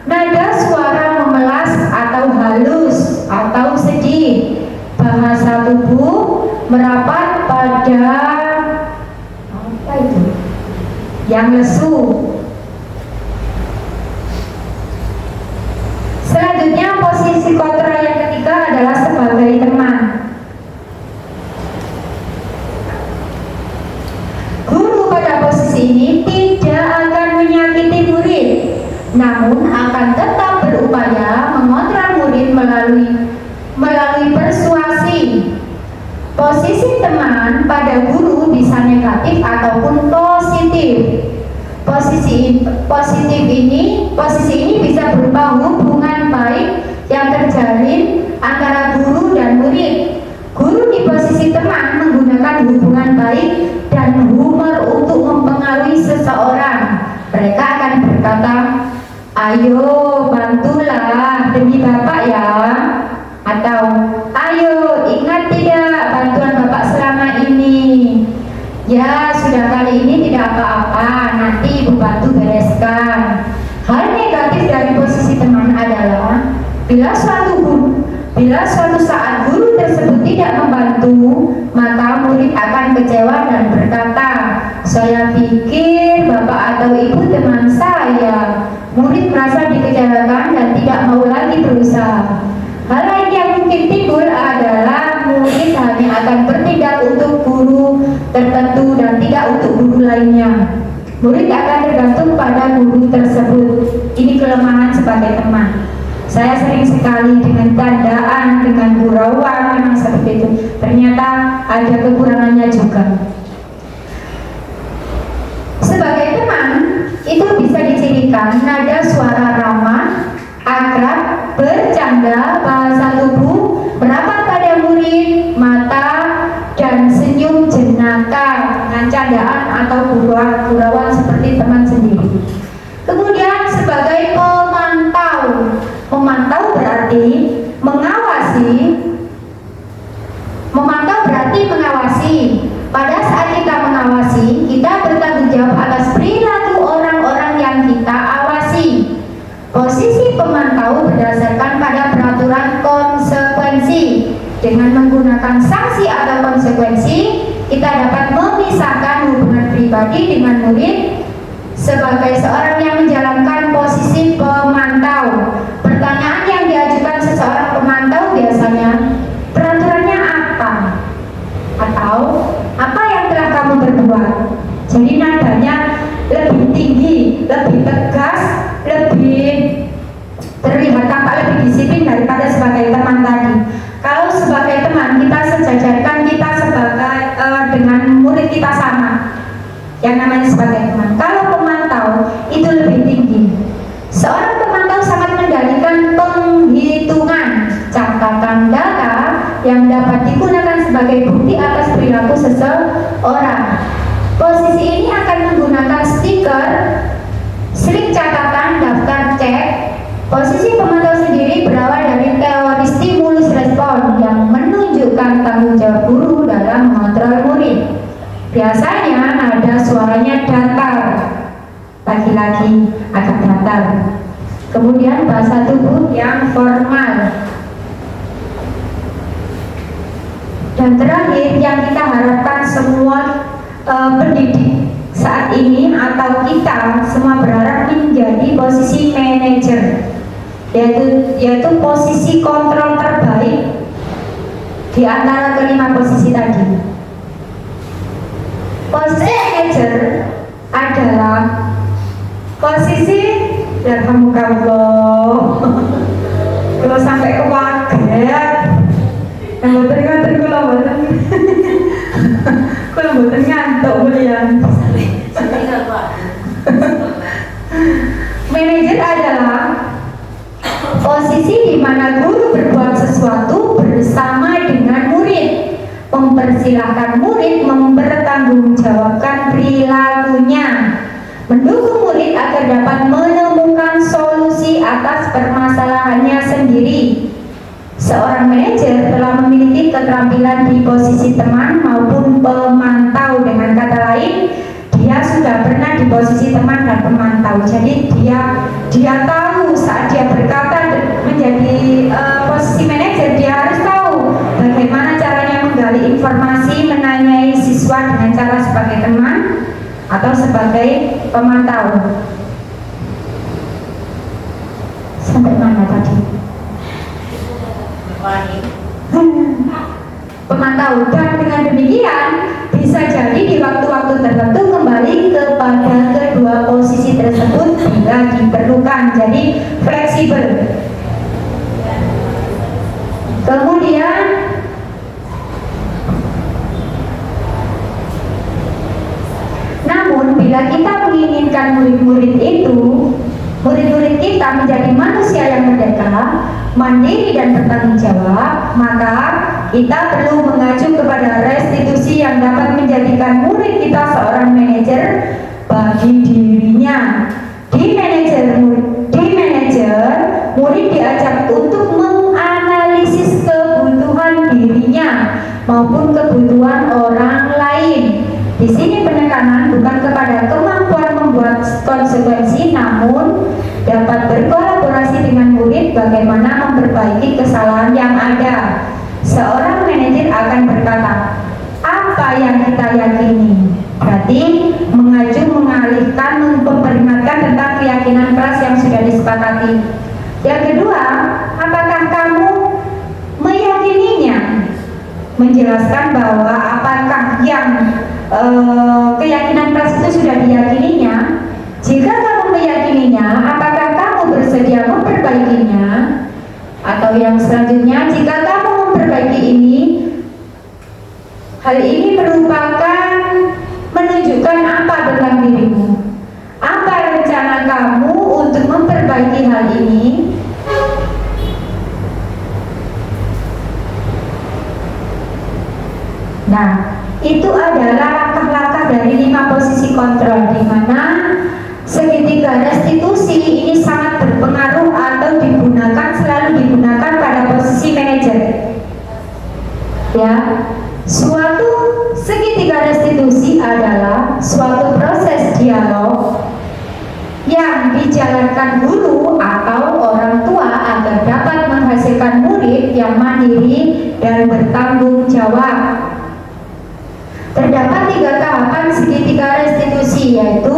nada suara memelas atau halus atau sedih, bahasa tubuh merapat pada yang lesu. Selanjutnya posisi kontrol yang ketiga adalah sebagai teman. Guru pada posisi ini tidak akan menyakiti murid, namun akan tetap berupaya mengontrol murid melalui persuasi. Posisi teman pada guru bisa negatif ataupun positif. Posisi ini bisa berupa hubungan baik yang terjalin antara guru dan murid. Guru di posisi teman menggunakan hubungan baik dan humor untuk mempengaruhi seseorang. Mereka akan berkata, "Ayo bantulah demi Bapak ya," atau "Ayo ingat tidak bantuan Bapak selama ini? Ya sudah kali ini tidak apa-apa, nanti Ibu bantu bereskan." Hal negatif dari posisi teman adalah bila suatu saat guru tersebut tidak membantu, maka murid akan kecewa dan berkata, "Saya pikir Bapak atau Ibu teman saya." Murid merasa dikecewakan dan tidak mau lagi berusaha. Hal lain yang mungkin timbul adalah murid hanya akan bertindak untuk guru tertentu dan tidak untuk guru lainnya. Murid akan tergantung pada guru tersebut. Ini kelemahan sebagai teman. Saya sering sekali dengan candaan, dengan gurauan, memang seperti itu. Ternyata ada kekurangannya juga. Sebagai teman, itu bisa dicirikan nada suara ramah, akrab, bercanda, bahasa tubuh, merapat pada murid, mata, dan senyum jenaka dengan candaan atau gurauan seperti teman sendiri. Kemudian sebagai pemantau berarti mengawasi. Pada saat kita mengawasi, kita bertanggung jawab atas perilaku orang-orang yang kita awasi. Posisi pemantau berdasarkan pada peraturan konsekuensi. Dengan menggunakan sanksi atau konsekuensi, kita dapat memisahkan hubungan pribadi dengan murid sebagai seorang yang menjalankan posisi pemantau. Pertanyaan yang diajukan seseorang pemantau biasanya, lebih tegas, lebih terlihat tampak lebih disiplin daripada sebagai teman tadi. Kalau sebagai teman kita sejajarkan, kita sebagai dengan murid kita sama, yang namanya sebagai teman. Kalau pemantau itu lebih tinggi. Seorang pemantau sangat mengendalikan penghitungan catatan data yang dapat digunakan sebagai bukti atas perilaku seseorang. Posisi ini akan menggunakan stiker, slip catatan, daftar cek. Posisi pemantau sendiri berawal dari teori stimulus respon yang menunjukkan tanggung jawab guru dalam mengontrol murid. Biasanya nada suaranya datar, laki-laki agak datar. Kemudian bahasa tubuh yang formal. Dan terakhir yang kita harapkan semua pendidik saat ini atau kita semua berharap menjadi posisi manajer, yaitu posisi kontrol terbaik di antara kelima posisi tadi. Posisi manajer adalah posisi yarhamukallah. Kalau sampai kewaget, yang boten kula boten. Kula boten ngantuk kuliah. Manajer adalah posisi di mana guru berbuat sesuatu bersama dengan murid, mempersilahkan murid mempertanggungjawabkan perilakunya, mendukung murid agar dapat menemukan solusi atas permasalahannya sendiri. Seorang manajer telah memiliki keterampilan di posisi teman maupun pemantau. Dengan kata lain, dia sudah pernah di posisi teman dan pemantau. Jadi dia tahu saat dia berkata menjadi posisi manajer, dia harus tahu bagaimana caranya menggali informasi, menanyai siswa dengan cara sebagai teman atau sebagai pemantau. Sampai mana tadi? Pemantau. Dan dengan demikian bisa jadi di waktu-waktu tertentu kembali kepada kedua posisi tersebut bila diperlukan. Jadi fleksibel. Kemudian namun bila kita menginginkan murid-murid kita menjadi manusia yang merdeka, mandiri dan bertanggung jawab, maka kita perlu mengacu kepada restitusi yang dapat menjadikan murid kita seorang manajer bagi dirinya. Di manajer, murid diajak untuk menganalisis kebutuhan dirinya maupun kebutuhan orang lain. Di sini penekanan bukan kepada kemampuan membuat konsekuensi, namun dapat berkolaborasi dengan murid bagaimana memperbaiki kesalahan yang ada. Seorang manajer akan berkata, apa yang kita yakini? Berarti mengacu, mengalihkan, memperingatkan tentang keyakinan kelas yang sudah disepakati. Yang kedua, apakah kamu meyakininya? Menjelaskan bahwa apakah yang keyakinan kelas itu sudah diyakininya. Jika kamu meyakininya, apakah kamu bersedia memperbaikinya? Atau yang selanjutnya, jika kamu memperbaiki ini, hal ini merupakan menunjukkan apa tentang dirimu? Apa rencana kamu untuk memperbaiki hal ini? Nah, itu adalah langkah-langkah dari 5 posisi kontrol, di mana segitiga restitusi ini sangat berpengaruh atau selalu digunakan pada posisi manajer. Ya, suatu segitiga restitusi adalah suatu proses dialog yang dijalankan guru atau orang tua agar dapat menghasilkan murid yang mandiri dan bertanggung jawab. Terdapat 3 tahapan segitiga restitusi, yaitu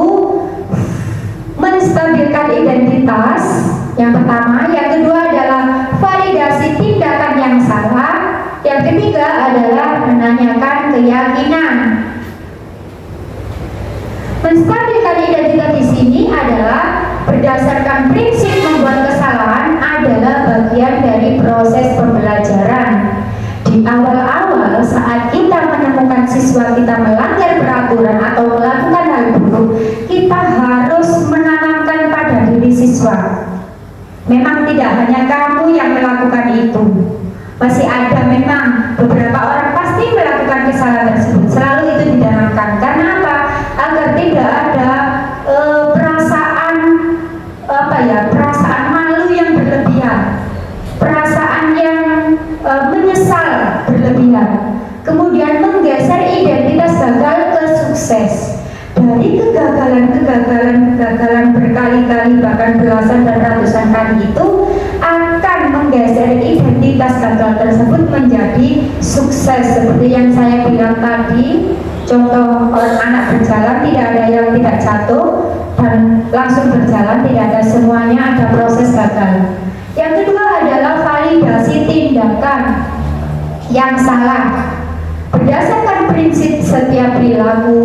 menstabilkan identitas yang pertama, yang kedua adalah validasi tindakan yang salah, yang ketiga adalah menanyakan keyakinan. Menstabilkan identitas di sini adalah adalah berdasarkan prinsip membuat kesalahan adalah bagian dari proses pembelajaran. Di awal-awal saat kita menemukan siswa kita melanggar peraturan atau melakukan hal buruk, kita harus menanamkan pada diri siswa. Memang tidak hanya kamu yang melakukan itu. Masih ada memang beberapa orang pasti melakukan kesalahan tersebut. Selalu itu ditanamkan. Karena apa? Agar tidak ada perasaan malu yang berlebihan, perasaan yang menyesal berlebihan, kemudian menggeser identitas gagal ke sukses. Dari kegagalan berkali-kali, bahkan belasan dan ratusan kali itu akan menggeser identitas gagal tersebut menjadi sukses. Seperti yang saya bilang tadi, contoh anak berjalan, tidak ada yang tidak jatuh dan langsung berjalan, tidak ada, semuanya ada proses gagal. Yang kedua adalah validasi tindakan yang salah. Berdasarkan prinsip setiap perilaku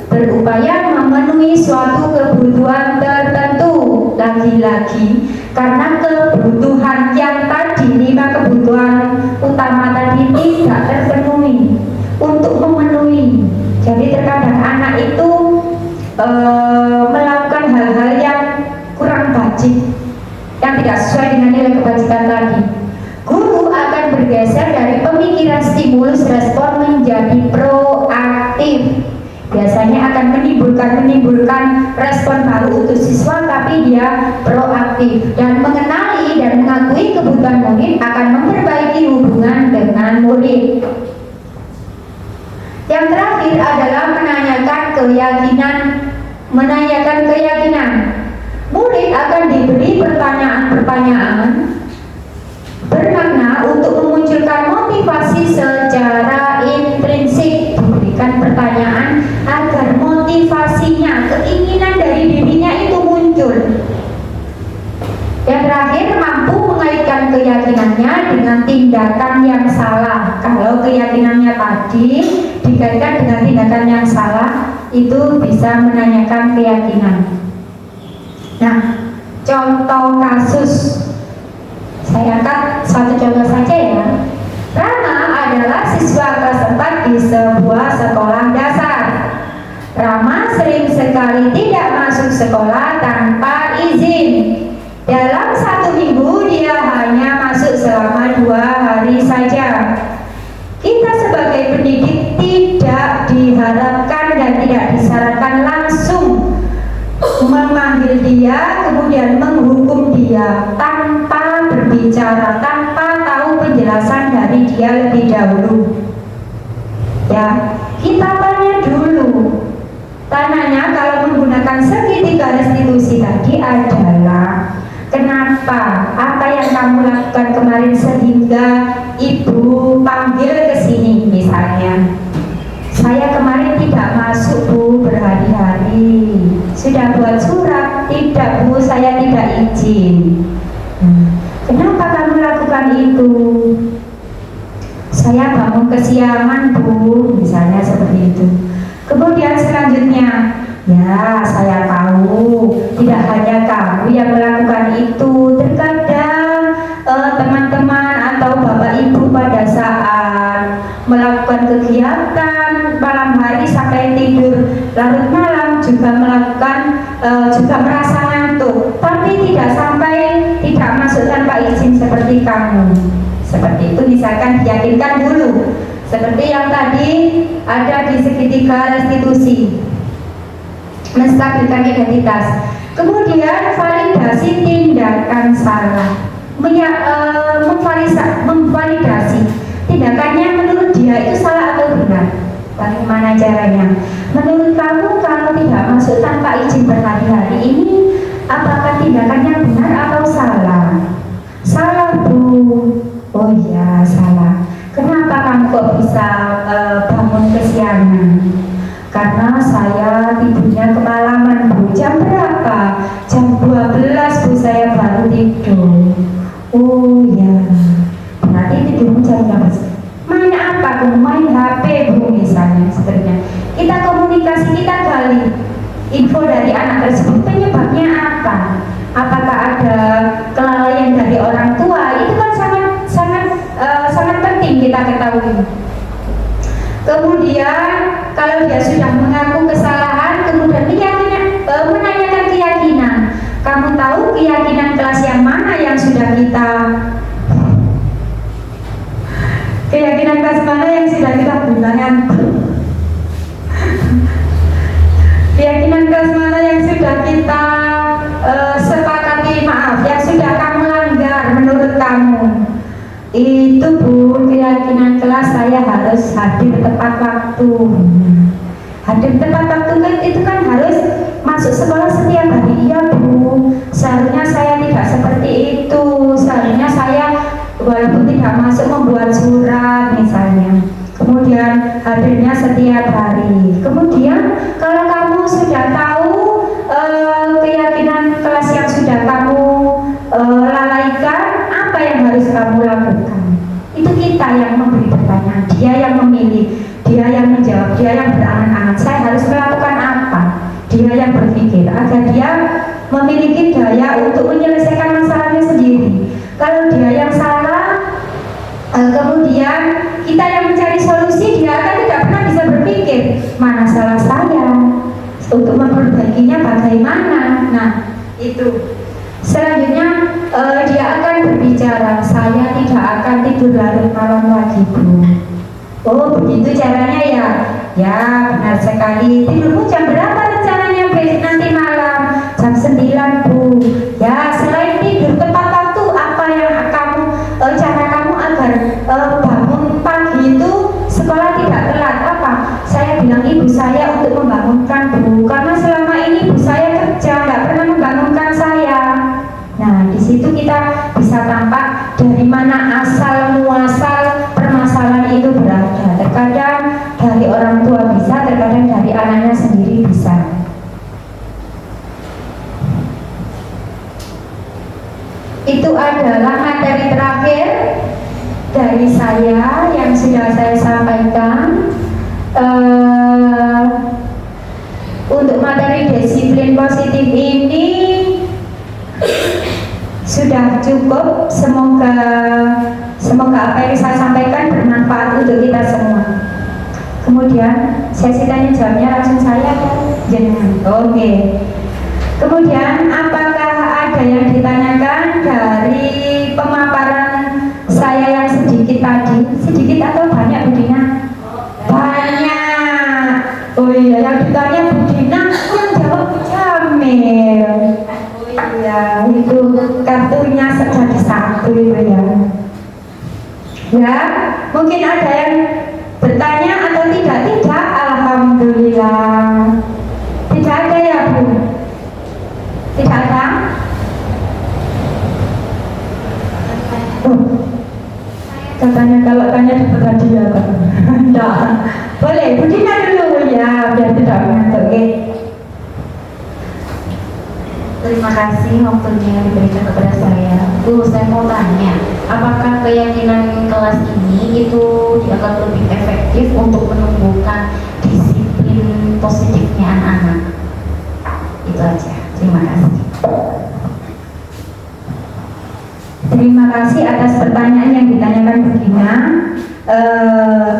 berupaya memenuhi suatu kebutuhan tertentu. Lagi-lagi karena kebutuhan yang tadi, 5 kebutuhan utama tadi tidak terpenuhi. Untuk memenuhi, jadi terkadang anak itu melakukan hal-hal yang kurang bajik, yang tidak sesuai dengan nilai kebajikan tadi. Guru akan bergeser dari pemikiran stimulus respon menjadi proaktif. Biasanya akan menimbulkan respon baru untuk siswa, tapi dia proaktif dan mengenali dan mengakui kebutuhan murid, akan memperbaiki hubungan dengan murid. Yang terakhir adalah menanyakan keyakinan. Murid akan diberi pertanyaan-pertanyaan bermakna untuk memunculkan motivasi secara intrinsik. Diberikan pertanyaan agar motivasinya, keinginan dari dirinya itu muncul. Yang terakhir, mampu mengaitkan keyakinannya dengan tindakan yang salah. Kalau keyakinannya tadi dikaitkan dengan tindakan yang salah, itu bisa menanyakan keyakinan. Nah, contoh kasus, saya angkat satu contoh saja ya. Rama adalah siswa kelas 4 di sebuah sekolah dasar. Rama sering sekali tidak masuk sekolah tanpa izin. Dalam 1 minggu dia hanya masuk selama 2 hari saja. Kita sebagai pendidik tidak diharapkan dan tidak disarankan langsung memanggil dia, kemudian menghukum dia tanpa berbicara, tanpa tahu penjelasan dari dia lebih dahulu. Ya, kita tanya dulu. Tanyanya kalau menggunakan segitiga restitusi tadi adalah, kenapa? Apa yang kamu lakukan kemarin sehingga ibu panggil ke sini misalnya? Saya kemarin tidak masuk Bu, berhari-hari. Sudah buat surat? Tidak Bu, saya tidak izin. Kenapa kamu lakukan itu? Saya bangun kesiangan Bu, misalnya seperti itu. Kemudian selanjutnya, ya saya tahu tidak hanya kamu yang melakukan itu. Terkadang teman-teman atau bapak ibu pada saat melakukan kegiatan malam hari sampai tidur larut malam juga melakukan juga merasa ngantuk, tapi tidak sampai tidak masuk tanpa izin seperti kamu. Seperti itu, misalkan diyakinkan dulu. Seperti yang tadi ada di segitiga restitusi, menstabilkan identitas. Kemudian validasi tindakan salah, memvalidasi tindakannya menurut dia itu salah atau benar. Bagaimana caranya? Menurut kamu, kalau tidak masuk tanpa izin berhari-hari ini, apakah tindakannya benar atau salah? Salah Bu. Oh iya, salah. Kenapa kamu kok bisa bangun kesiangan? Karena saya tidurnya kemalaman Bu. Jam berapa? Jam 12 Bu, saya baru tidur. Oh ya, berarti tidurmu jam berapa? Main apa Bu? Main HP Bu misalnya, sebenarnya. Kita komunikasi, kita gali info dari anak tersebut, penyebabnya Apakah ada kelalaian dari orang tua? Itu kan sangat penting kita ketahui. Kemudian kalau dia sudah mengaku kesalahan, kemudian menanyakan keyakinan. Kamu tahu keyakinan kelas yang mana yang sudah kita gunakan? Keyakinan kelas mana yang sudah kita sepakati, yang sudah kamu langgar menurut kamu? Itu Bu, keyakinan kelas saya harus hadir tepat waktu. Hadir tepat waktu itu kan harus masuk sekolah setiap hari. Iya Bu, seharusnya saya tidak seperti itu. Seharusnya saya walaupun tidak masuk membuat surat misalnya. Kemudian hadirnya setiap hari. Kemudian kalau kamu sudah tahu keyakinan kelas yang sudah kamu lalaikan, apa yang harus kamu lakukan? Itu kita yang memberi pertanyaan, dia yang memilih, dia yang menjawab, dia yang berangan-angan. Saya harus melakukan apa? Dia yang berpikir agar dia memiliki daya untuk menyelesaikan masalahnya sendiri. Kalau dia yang salah, kemudian kita yang mencari solusi, dia akan tidak pernah bisa berpikir mana salah saya, untuk memperbaikinya bagaimana. Nah, itu. Selanjutnya dia akan berbicara, saya tidak akan tidur larut malam lagi Bu. Oh begitu caranya ya? Ya benar sekali. Tidurmu jam berapa rencananya nanti malam? Jam 9 Bu. Ya selain tidur tepat waktu, apa yang cara kamu agar bangun pagi itu sekolah tidak telat? Apa? Saya bilang ibu saya untuk membangunkan Bu, karena selama ini ibu saya kerja nggak pernah membangunkan saya. Nah, di situ kita bisa tampak dari mana asal muasal permasalahan itu berada. Terkadang dari orang tua bisa, terkadang dari anaknya sendiri bisa. Itu adalah materi terakhir dari saya yang sudah saya sampaikan. Untuk materi disiplin positif ini sudah cukup. Semoga apa yang saya sampaikan bermanfaat untuk kita semua. Kemudian sesi tanya jawabnya langsung saya kan? Jangan. Oke. Kemudian apakah ada yang ditanyakan dari pemaparan saya yang sedikit tadi? Sedikit atau banyak Bu Dina? Banyak. Oh iya, yang ditanya Bu Dina, yang jawab Bu Jamil. Ya, itu kartunya jadi satu itu ya. Ya, mungkin ada yang bertanya atau tidak? Tidak, alhamdulillah. Tidak ada ya Bu? Tidak ada? Oh, katanya kalau tanya dapat hadiah kan? Tidak. Boleh, Bu Dina dulu ya, biar tidak mengantuk. Terima kasih waktunya yang diberikan kepada saya. Bu, saya mau tanya, apakah keyakinan kelas ini itu akan lebih efektif untuk menumbuhkan disiplin positifnya anak-anak? Itu aja. Terima kasih. Terima kasih atas pertanyaan yang ditanyakan Bu Dina.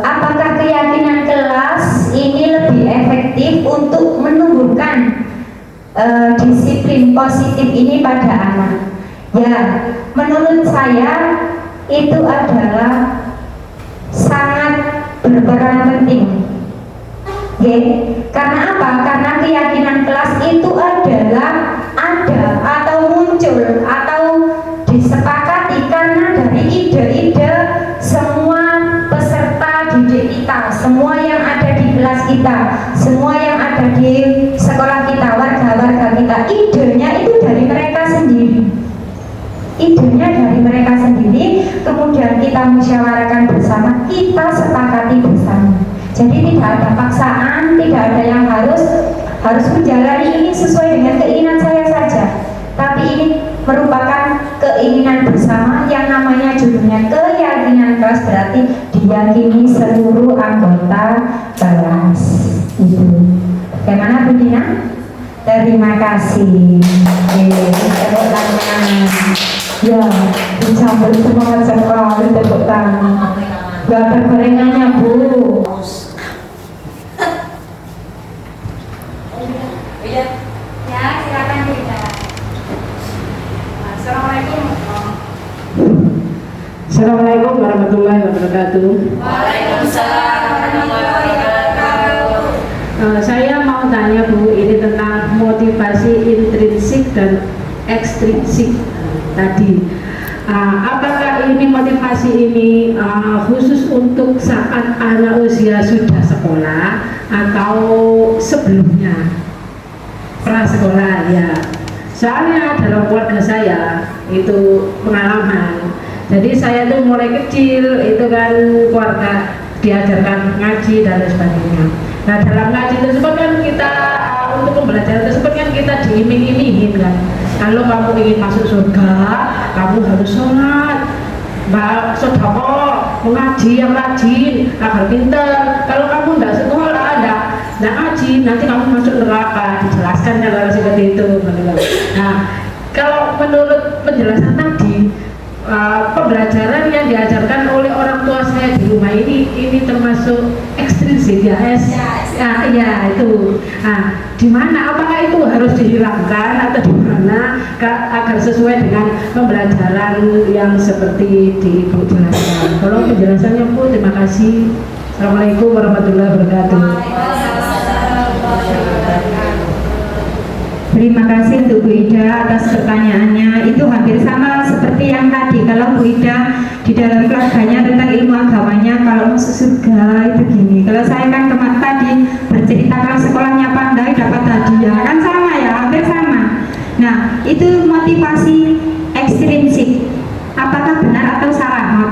Apakah keyakinan kelas ini lebih efektif untuk menumbuhkan disiplin positif ini pada anak? Ya, menurut saya itu adalah sangat berperan penting. Karena apa? Karena keyakinan kelas itu adalah ada atau muncul atau disepakati karena dari ide-ide semua peserta didik kita, semua yang ada di kelas kita, semua yang ada di sekolah kita, warga-warga kita. Idenya itu dari mereka sendiri. Idenya dari mereka sendiri, kemudian kita musyawarahkan bersama, kita sepakati bersama. Jadi tidak ada paksaan, tidak ada yang harus menjalani ini sesuai dengan keinginan saya saja. Tapi ini merupakan keinginan bersama yang namanya judulnya keyakinan kelas, berarti diyakini seluruh anggota kelas. Itu. Bagaimana Bu Dina? Terima kasih. Tepuk tangan. Ya, dicampur semangat sekali tepuk tangan. Gak ada gorengannya, Bu. Ya, silakan Bida. Assalamualaikum. Assalamualaikum warahmatullahi wabarakatuh. Waalaikumsalam warahmatullahi wabarakatuh. Saya mau tanya Bu, ini tentang motivasi intrinsik dan ekstrinsik tadi. Apakah ini motivasi ini khusus untuk saat anak usia sudah sekolah atau sebelumnya prasekolah ya? Soalnya dalam keluarga saya itu pengalaman. Jadi saya tuh mulai kecil itu kan keluarga diajarkan ngaji dan lain sebagainya. Nah dalam ngaji tersebut kan kita untuk pembelajaran tersebut kan kita diiming-imingi kan. Kalau kamu ingin masuk surga, kamu harus sholat, sedekah, mengaji yang rajin, agar pintar. Kalau kamu tidak sekolah, tidak ngaji, nanti kamu masuk neraka. Dijelaskan kalau seperti itu. Nah, kalau menurut penjelasan tadi, pembelajaran yang diajarkan oleh orang tua saya di rumah ini termasuk ekstrinsik ya, ya itu. Di mana apakah itu harus dihilangkan atau di mana agar sesuai dengan pembelajaran yang seperti di Ibu jelaskan. Tolong penjelasannya Bu, terima kasih. Assalamualaikum warahmatullahi wabarakatuh. Terima kasih untuk Bu Ida atas pertanyaannya. Itu hampir sama seperti yang tadi. Kalau Bu Ida di dalam keluarganya tentang ilmu agamanya, kalau masuk surga itu gini. Kalau saya kan kemarin tadi bercerita kalau sekolahnya pandai dapat hadiah, kan sama ya, hampir sama. Nah, itu motivasi ekstrinsik. Apakah benar atau salah,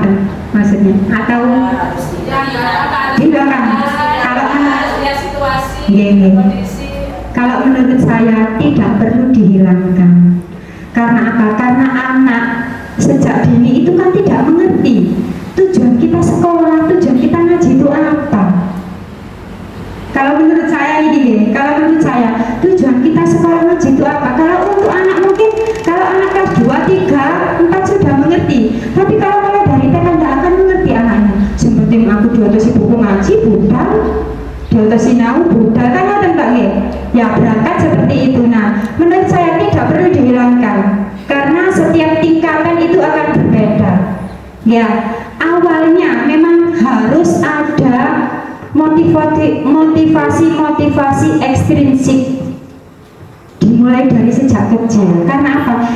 maksudnya? Atau di belakang? Kalau kalau menurut saya tidak perlu dihilangkan. Karena apa? Karena anak sejak dini itu kan tidak mengerti tujuan kita sekolah, tujuan kita ngaji itu apa. Kalau menurut saya ini, kalau menurut saya tujuan kita sekolah ngaji itu apa? Kalau untuk anak mungkin kalau anak kelas 2, 3, 4 sudah mengerti. Tapi kalau mulai dari TK tidak akan mengerti anaknya. Seperti aku diotasi buku ngaji, budal, diotasi sinau, budal, kan ada enggak ya? Ya berangkat seperti itu. Nah, menurut saya tidak perlu dihilangkan karena setiap tingkatan itu akan berbeda. Ya, awalnya memang harus ada motivasi ekstrinsik dimulai dari sejak kecil. Karena apa?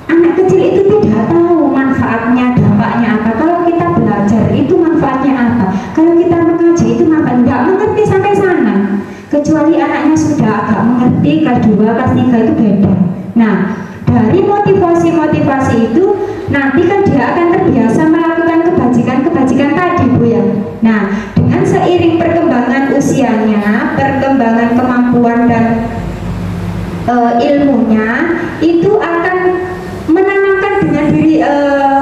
Anak kecil itu tidak tahu manfaatnya, dampaknya apa. Kalau kita belajar itu manfaatnya apa? Kalau kita mengaji itu manfaatnya nggak mengerti sampai sana. Kecuali anaknya sudah agak mengerti, kelas 2, kelas 3 itu beda. Nah, dari motivasi itu nanti kan dia akan terbiasa melakukan kebajikan tadi Bu ya. Nah, dengan seiring perkembangan usianya, perkembangan kemampuan dan ilmunya itu akan menanamkan dengan diri,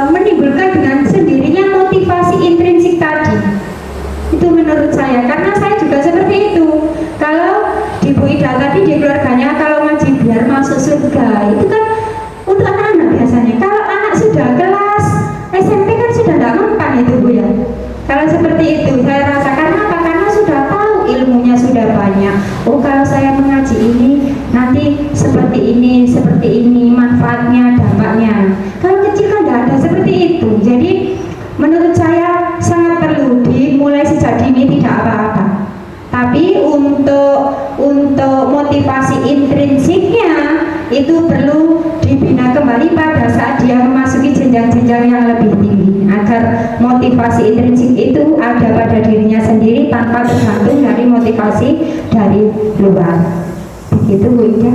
menimbulkan dengan sendirinya motivasi intrinsik tadi. Itu menurut saya, karena saya juga seperti itu. Kalau di Bu Ida tadi di keluarganya kalau ngaji biar masuk surga, itu kan untuk anak-anak biasanya. Kalau anak sudah kelas SMP kan sudah tidak mempan itu Bu ya. Kalau seperti itu saya rasa karena apa? Karena sudah tahu ilmunya sudah banyak. Oh kalau saya mengaji ini nanti seperti ini manfaatnya, dampaknya. Kalau kecil kan tidak ada seperti itu. Jadi menurut saya sangat perlu dimulai sejak dini, tidak apa-apa. Tapi untuk motivasi intrinsiknya itu perlu dibina kembali pada saat dia memasuki jenjang-jenjang yang lebih tinggi agar motivasi intrinsik itu ada pada dirinya sendiri tanpa tergantung dari motivasi dari luar. Begitu Bu Ida.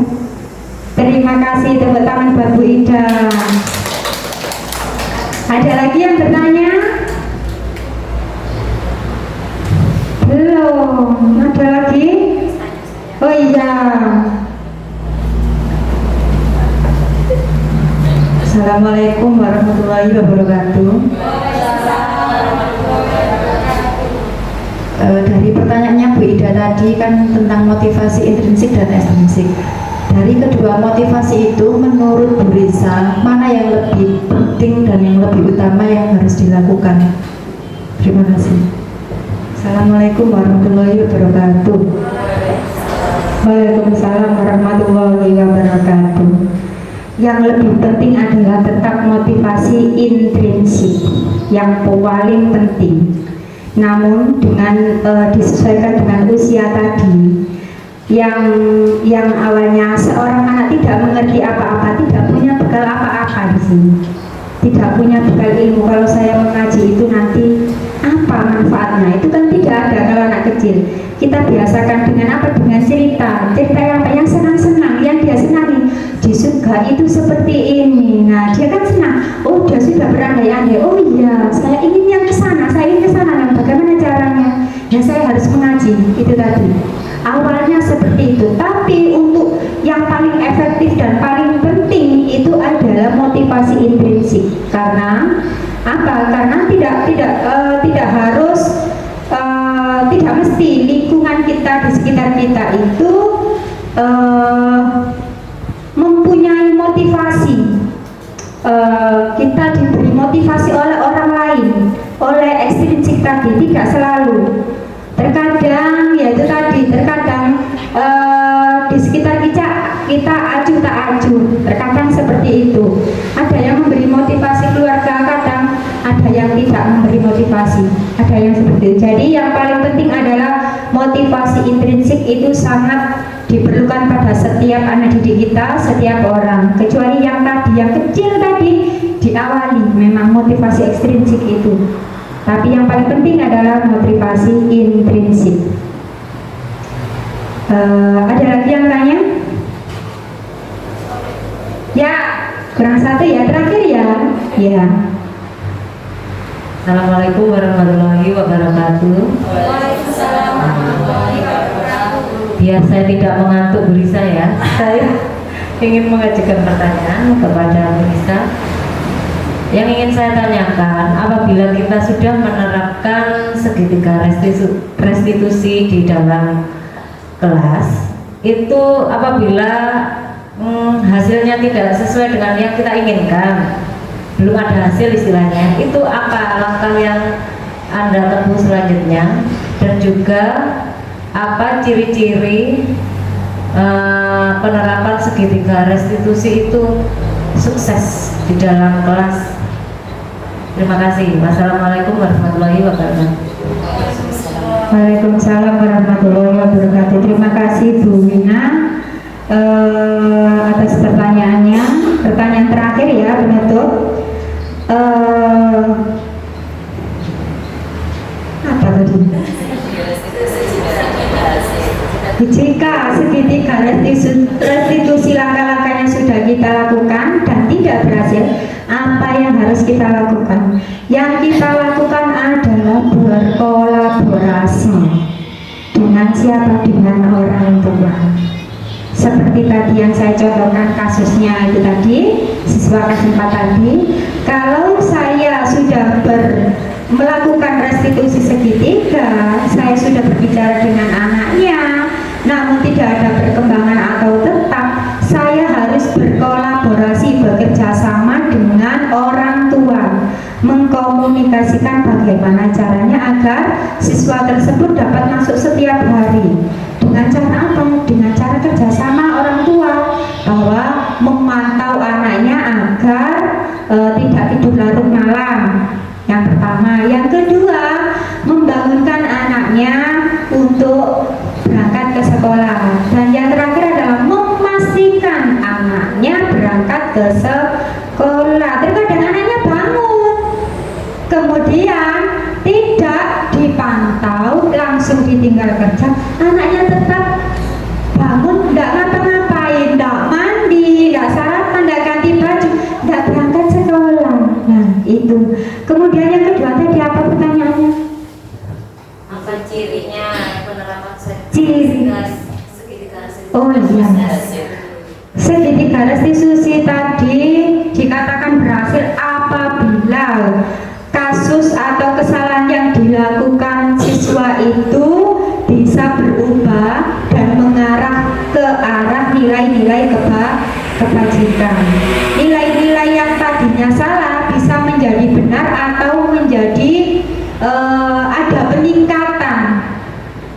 Terima kasih, tepuk tangan buat Bu Ida. Ada lagi yang bertanya? Belum, ada lagi? Oh iya. Assalamualaikum warahmatullahi wabarakatuh. Dari pertanyaannya Bu Ida tadi kan tentang motivasi intrinsik dan ekstrinsik. Dari kedua motivasi itu, menurut Bu Risa, mana yang lebih penting dan yang lebih utama yang harus dilakukan? Terima kasih. Assalamualaikum warahmatullahi wabarakatuh. Waalaikumsalam warahmatullahi wabarakatuh. Yang lebih penting adalah tetap motivasi intrinsik yang paling penting. Namun dengan disesuaikan dengan usia tadi, yang awalnya seorang anak tidak mengerti apa-apa, tidak punya bekal apa-apa di sini, tidak punya bekal ilmu. Kalau saya mengaji itu nanti apa manfaatnya? Itu kan tidak ada kalau anak kecil. Kita biasakan dengan apa? Dengan cerita yang senang-senang, yang dia senangi. Di surga itu seperti ini. Nah, dia kan senang. Oh, dia sudah berandai-andai. Oh iya, saya ingin yang ke sana, saya ingin ke sana. Nah, bagaimana caranya? Ya, saya harus mengaji. Itu tadi. Awalnya seperti itu, tapi untuk yang paling efektif dan paling penting itu adalah motivasi intrinsik. Karena apa? Karena tidak harus tidak mesti lingkungan kita di sekitar kita itu mempunyai motivasi. Kita diberi motivasi oleh orang lain, oleh ekstrinsik tadi, tidak selalu. Terkadang ya itu tadi, terkadang di sekitar kita acuh tak acuh, terkadang seperti itu. Ada yang memberi motivasi keluarga, kadang ada yang tidak memberi motivasi, ada yang seperti itu. Jadi yang paling penting adalah motivasi intrinsik itu sangat diperlukan pada setiap anak didik kita, setiap orang. Kecuali yang tadi, yang kecil tadi diawali memang motivasi ekstrinsik itu. Tapi yang paling penting adalah motivasi intrinsik. Ada lagi yang tanya? Ya, kurang satu ya, terakhir ya. Ya. Assalamualaikum warahmatullahi wabarakatuh. Waalaikumsalam warahmatullahi wabarakatuh. Biar saya tidak mengantuk Bu Risa ya, saya ingin mengajukan pertanyaan kepada Bu Risa. Yang ingin saya tanyakan, apabila kita sudah menerapkan segitiga restitusi di dalam kelas, itu apabila hasilnya tidak sesuai dengan yang kita inginkan, belum ada hasil istilahnya, itu apa langkah yang Anda tempuh selanjutnya, dan juga apa ciri-ciri penerapan segitiga restitusi itu sukses di dalam kelas. Terima kasih. Wassalamualaikum warahmatullahi wabarakatuh. Waalaikumsalam warahmatullahi wabarakatuh. Terima kasih Bu Wina atas pertanyaannya. Pertanyaan terakhir ya, penutup. Apa tadi? Jika segitiga restitusi langkah-langkahnya sudah kita lakukan dan tidak berhasil, apa yang harus kita lakukan? Yang kita lakukan adalah berkolaborasi dengan siapa? Dengan orang tua. Seperti tadi yang saya contohkan kasusnya itu tadi, siswa kelas 4 tadi. Kalau saya sudah melakukan restitusi segitiga, saya sudah berbicara dengan anaknya, namun tidak ada perkembangan atau tetap, saya harus berkolaborasi, bekerja sama dengan orang tua, mengkomunikasikan bagaimana caranya agar siswa tersebut dapat masuk setiap hari. Dengan cara apa? Dengan cara kerjasama orang tua, bahwa memantau anaknya agar tidak tidur larut malam. Yang pertama, yang kedua, membangunkan anaknya untuk berangkat ke sekolah, dan yang terakhir adalah memastikan anaknya berangkat ke sekolah. Terkadang anaknya bangun, kemudian tidak dipantau, langsung ditinggal kerja, anaknya tetap bangun, tidak ngapa-ngapain, tidak mandi, tidak sarapan, tidak ganti baju, tidak berangkat sekolah. Nah itu. Kemudian yang kedua tadi apa pertanyaannya? Apa cirinya penerapan Ciri. segitiga Oh iya. Segitiga restitusi tadi dikatakan berhasil apabila kasus atau kesalahan yang dilakukan siswa itu bisa berubah dan mengarah ke arah nilai-nilai kebajikan. Nilai-nilai yang tadinya salah bisa menjadi benar atau menjadi ada peningkatan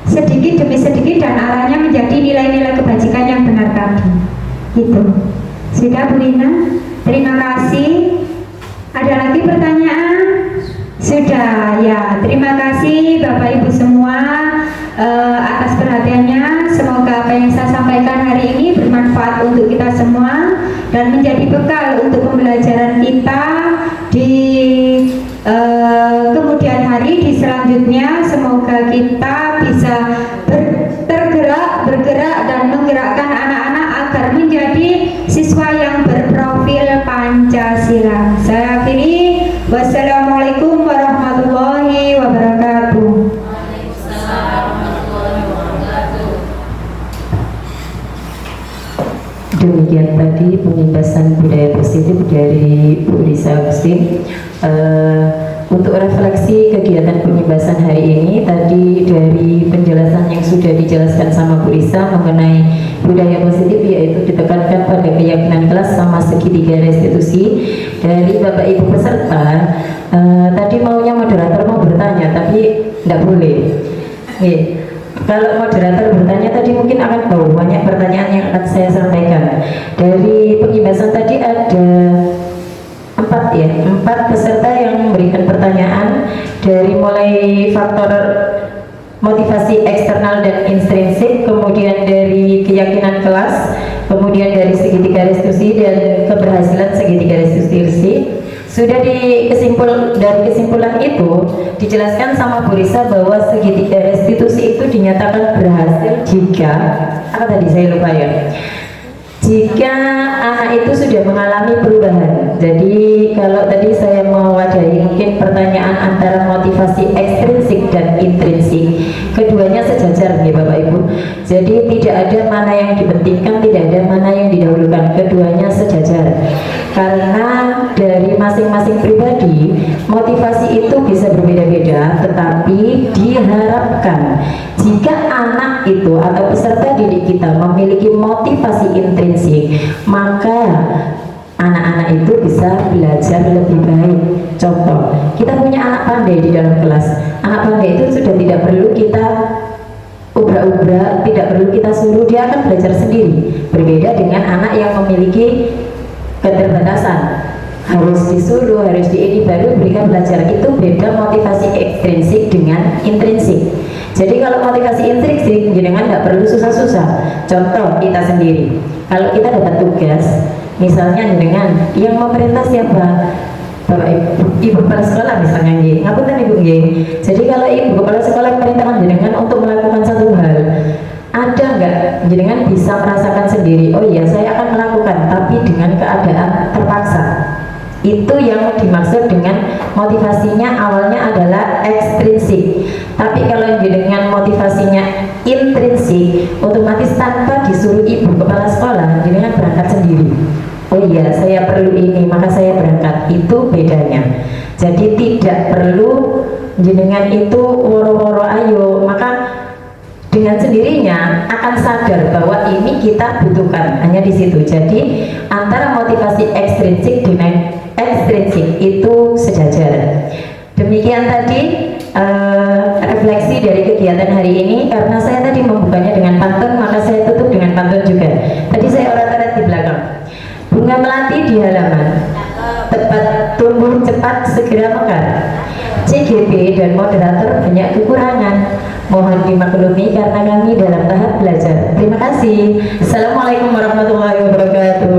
sedikit demi sedikit dan arahnya menjadi nilai-nilai kebajikan yang benar tadi. Gitu. Sudah Bu Lina? Terima kasih. Ada lagi pertanyaan? Sudah ya. Terima kasih Bapak Ibu semua atas perhatiannya. Semoga apa yang saya sampaikan hari ini bermanfaat untuk kita semua dan menjadi bekal untuk pembelajaran kita di kemudian hari, di selanjutnya. Semoga kita bisa bergerak dan menggerakkan anak-anak agar menjadi siswa yang berprofil Pancasila. Saya akhiri. Wassalamualaikum warahmatullahi wabarakatuh. Demikian tadi pembahasan budaya positif dari Bu Risa Agustin. Untuk refleksi kegiatan pembahasan hari ini, tadi dari penjelasan yang sudah dijelaskan sama Bu Risa mengenai budaya positif, yaitu ditekankan pada keyakinan kelas sama segitiga restitusi. Dari Bapak Ibu peserta, tadi maunya moderator mau bertanya, tapi tidak boleh. Kalau moderator bertanya tadi mungkin akan banyak pertanyaan yang akan saya sampaikan. Dari pembahasan tadi ada empat peserta yang memberikan pertanyaan, dari mulai faktor motivasi eksternal dan intrinsik, kemudian dari keyakinan kelas, kemudian dari segitiga restitusi dan keberhasilan segitiga restitusi. Sudah dari kesimpulan itu dijelaskan sama Bu Risa bahwa segitiga restitusi itu dinyatakan berhasil jika jika anak itu sudah mengalami perubahan. Jadi kalau tadi saya mewadahi mungkin pertanyaan antara motivasi ekstrinsik dan intrinsik, keduanya sejajar nih Bapak Ibu. Jadi tidak ada mana yang dipentingkan, tidak ada mana yang didahulukan, keduanya sejajar. Karena dari masing-masing pribadi motivasi itu bisa berbeda-beda, tetapi diharapkan jika anak itu atau peserta didik kita memiliki motivasi intrinsik, maka anak-anak itu bisa belajar lebih baik. Contoh, kita punya anak pandai di dalam kelas. Anak pandai itu sudah tidak perlu kita ubrak-ubrak, tidak perlu kita suruh, dia akan belajar sendiri. Berbeda dengan anak yang memiliki keterbatasan, harus disuruh, harus baru berikan belajar. Itu beda motivasi ekstrinsik dengan intrinsik. Jadi kalau motivasi intrinsik, jenengan nggak perlu susah-susah. Contoh kita sendiri, kalau kita dapat tugas, misalnya jenengan yang memerintah siapa? Bapak Ibu kepala sekolah misalnya, ngapunten Ibu nggih. Jadi kalau Ibu kepala sekolah memerintahkan jenengan untuk melakukan satu hal, ada nggak jenengan bisa merasakan sendiri, oh iya saya akan melakukan, tapi dengan keadaan terpaksa. Itu yang dimaksud dengan motivasinya awalnya adalah ekstrinsik. Tapi kalau jenengan motivasinya intrinsik, otomatis tanpa disuruh ibu kepala sekolah, jenengan berangkat sendiri. Oh iya saya perlu ini, maka saya berangkat. Itu bedanya. Jadi tidak perlu jenengan itu woro-woro ayo, maka dengan sendirinya akan sadar bahwa ini kita butuhkan, hanya di situ. Jadi antara motivasi ekstrinsik dengan ekstrinsik itu sejajar. Demikian tadi refleksi dari kegiatan hari ini. Karena saya tadi membukanya dengan pantun, maka saya tutup dengan pantun juga. Tadi saya orat-orat di belakang. Bunga melati di halaman, tepat tumbuh cepat segera mekar. CGP dan moderator banyak kekurangan, mohon dimaklumi karena kami dalam tahap belajar. Terima kasih. Assalamualaikum warahmatullahi wabarakatuh.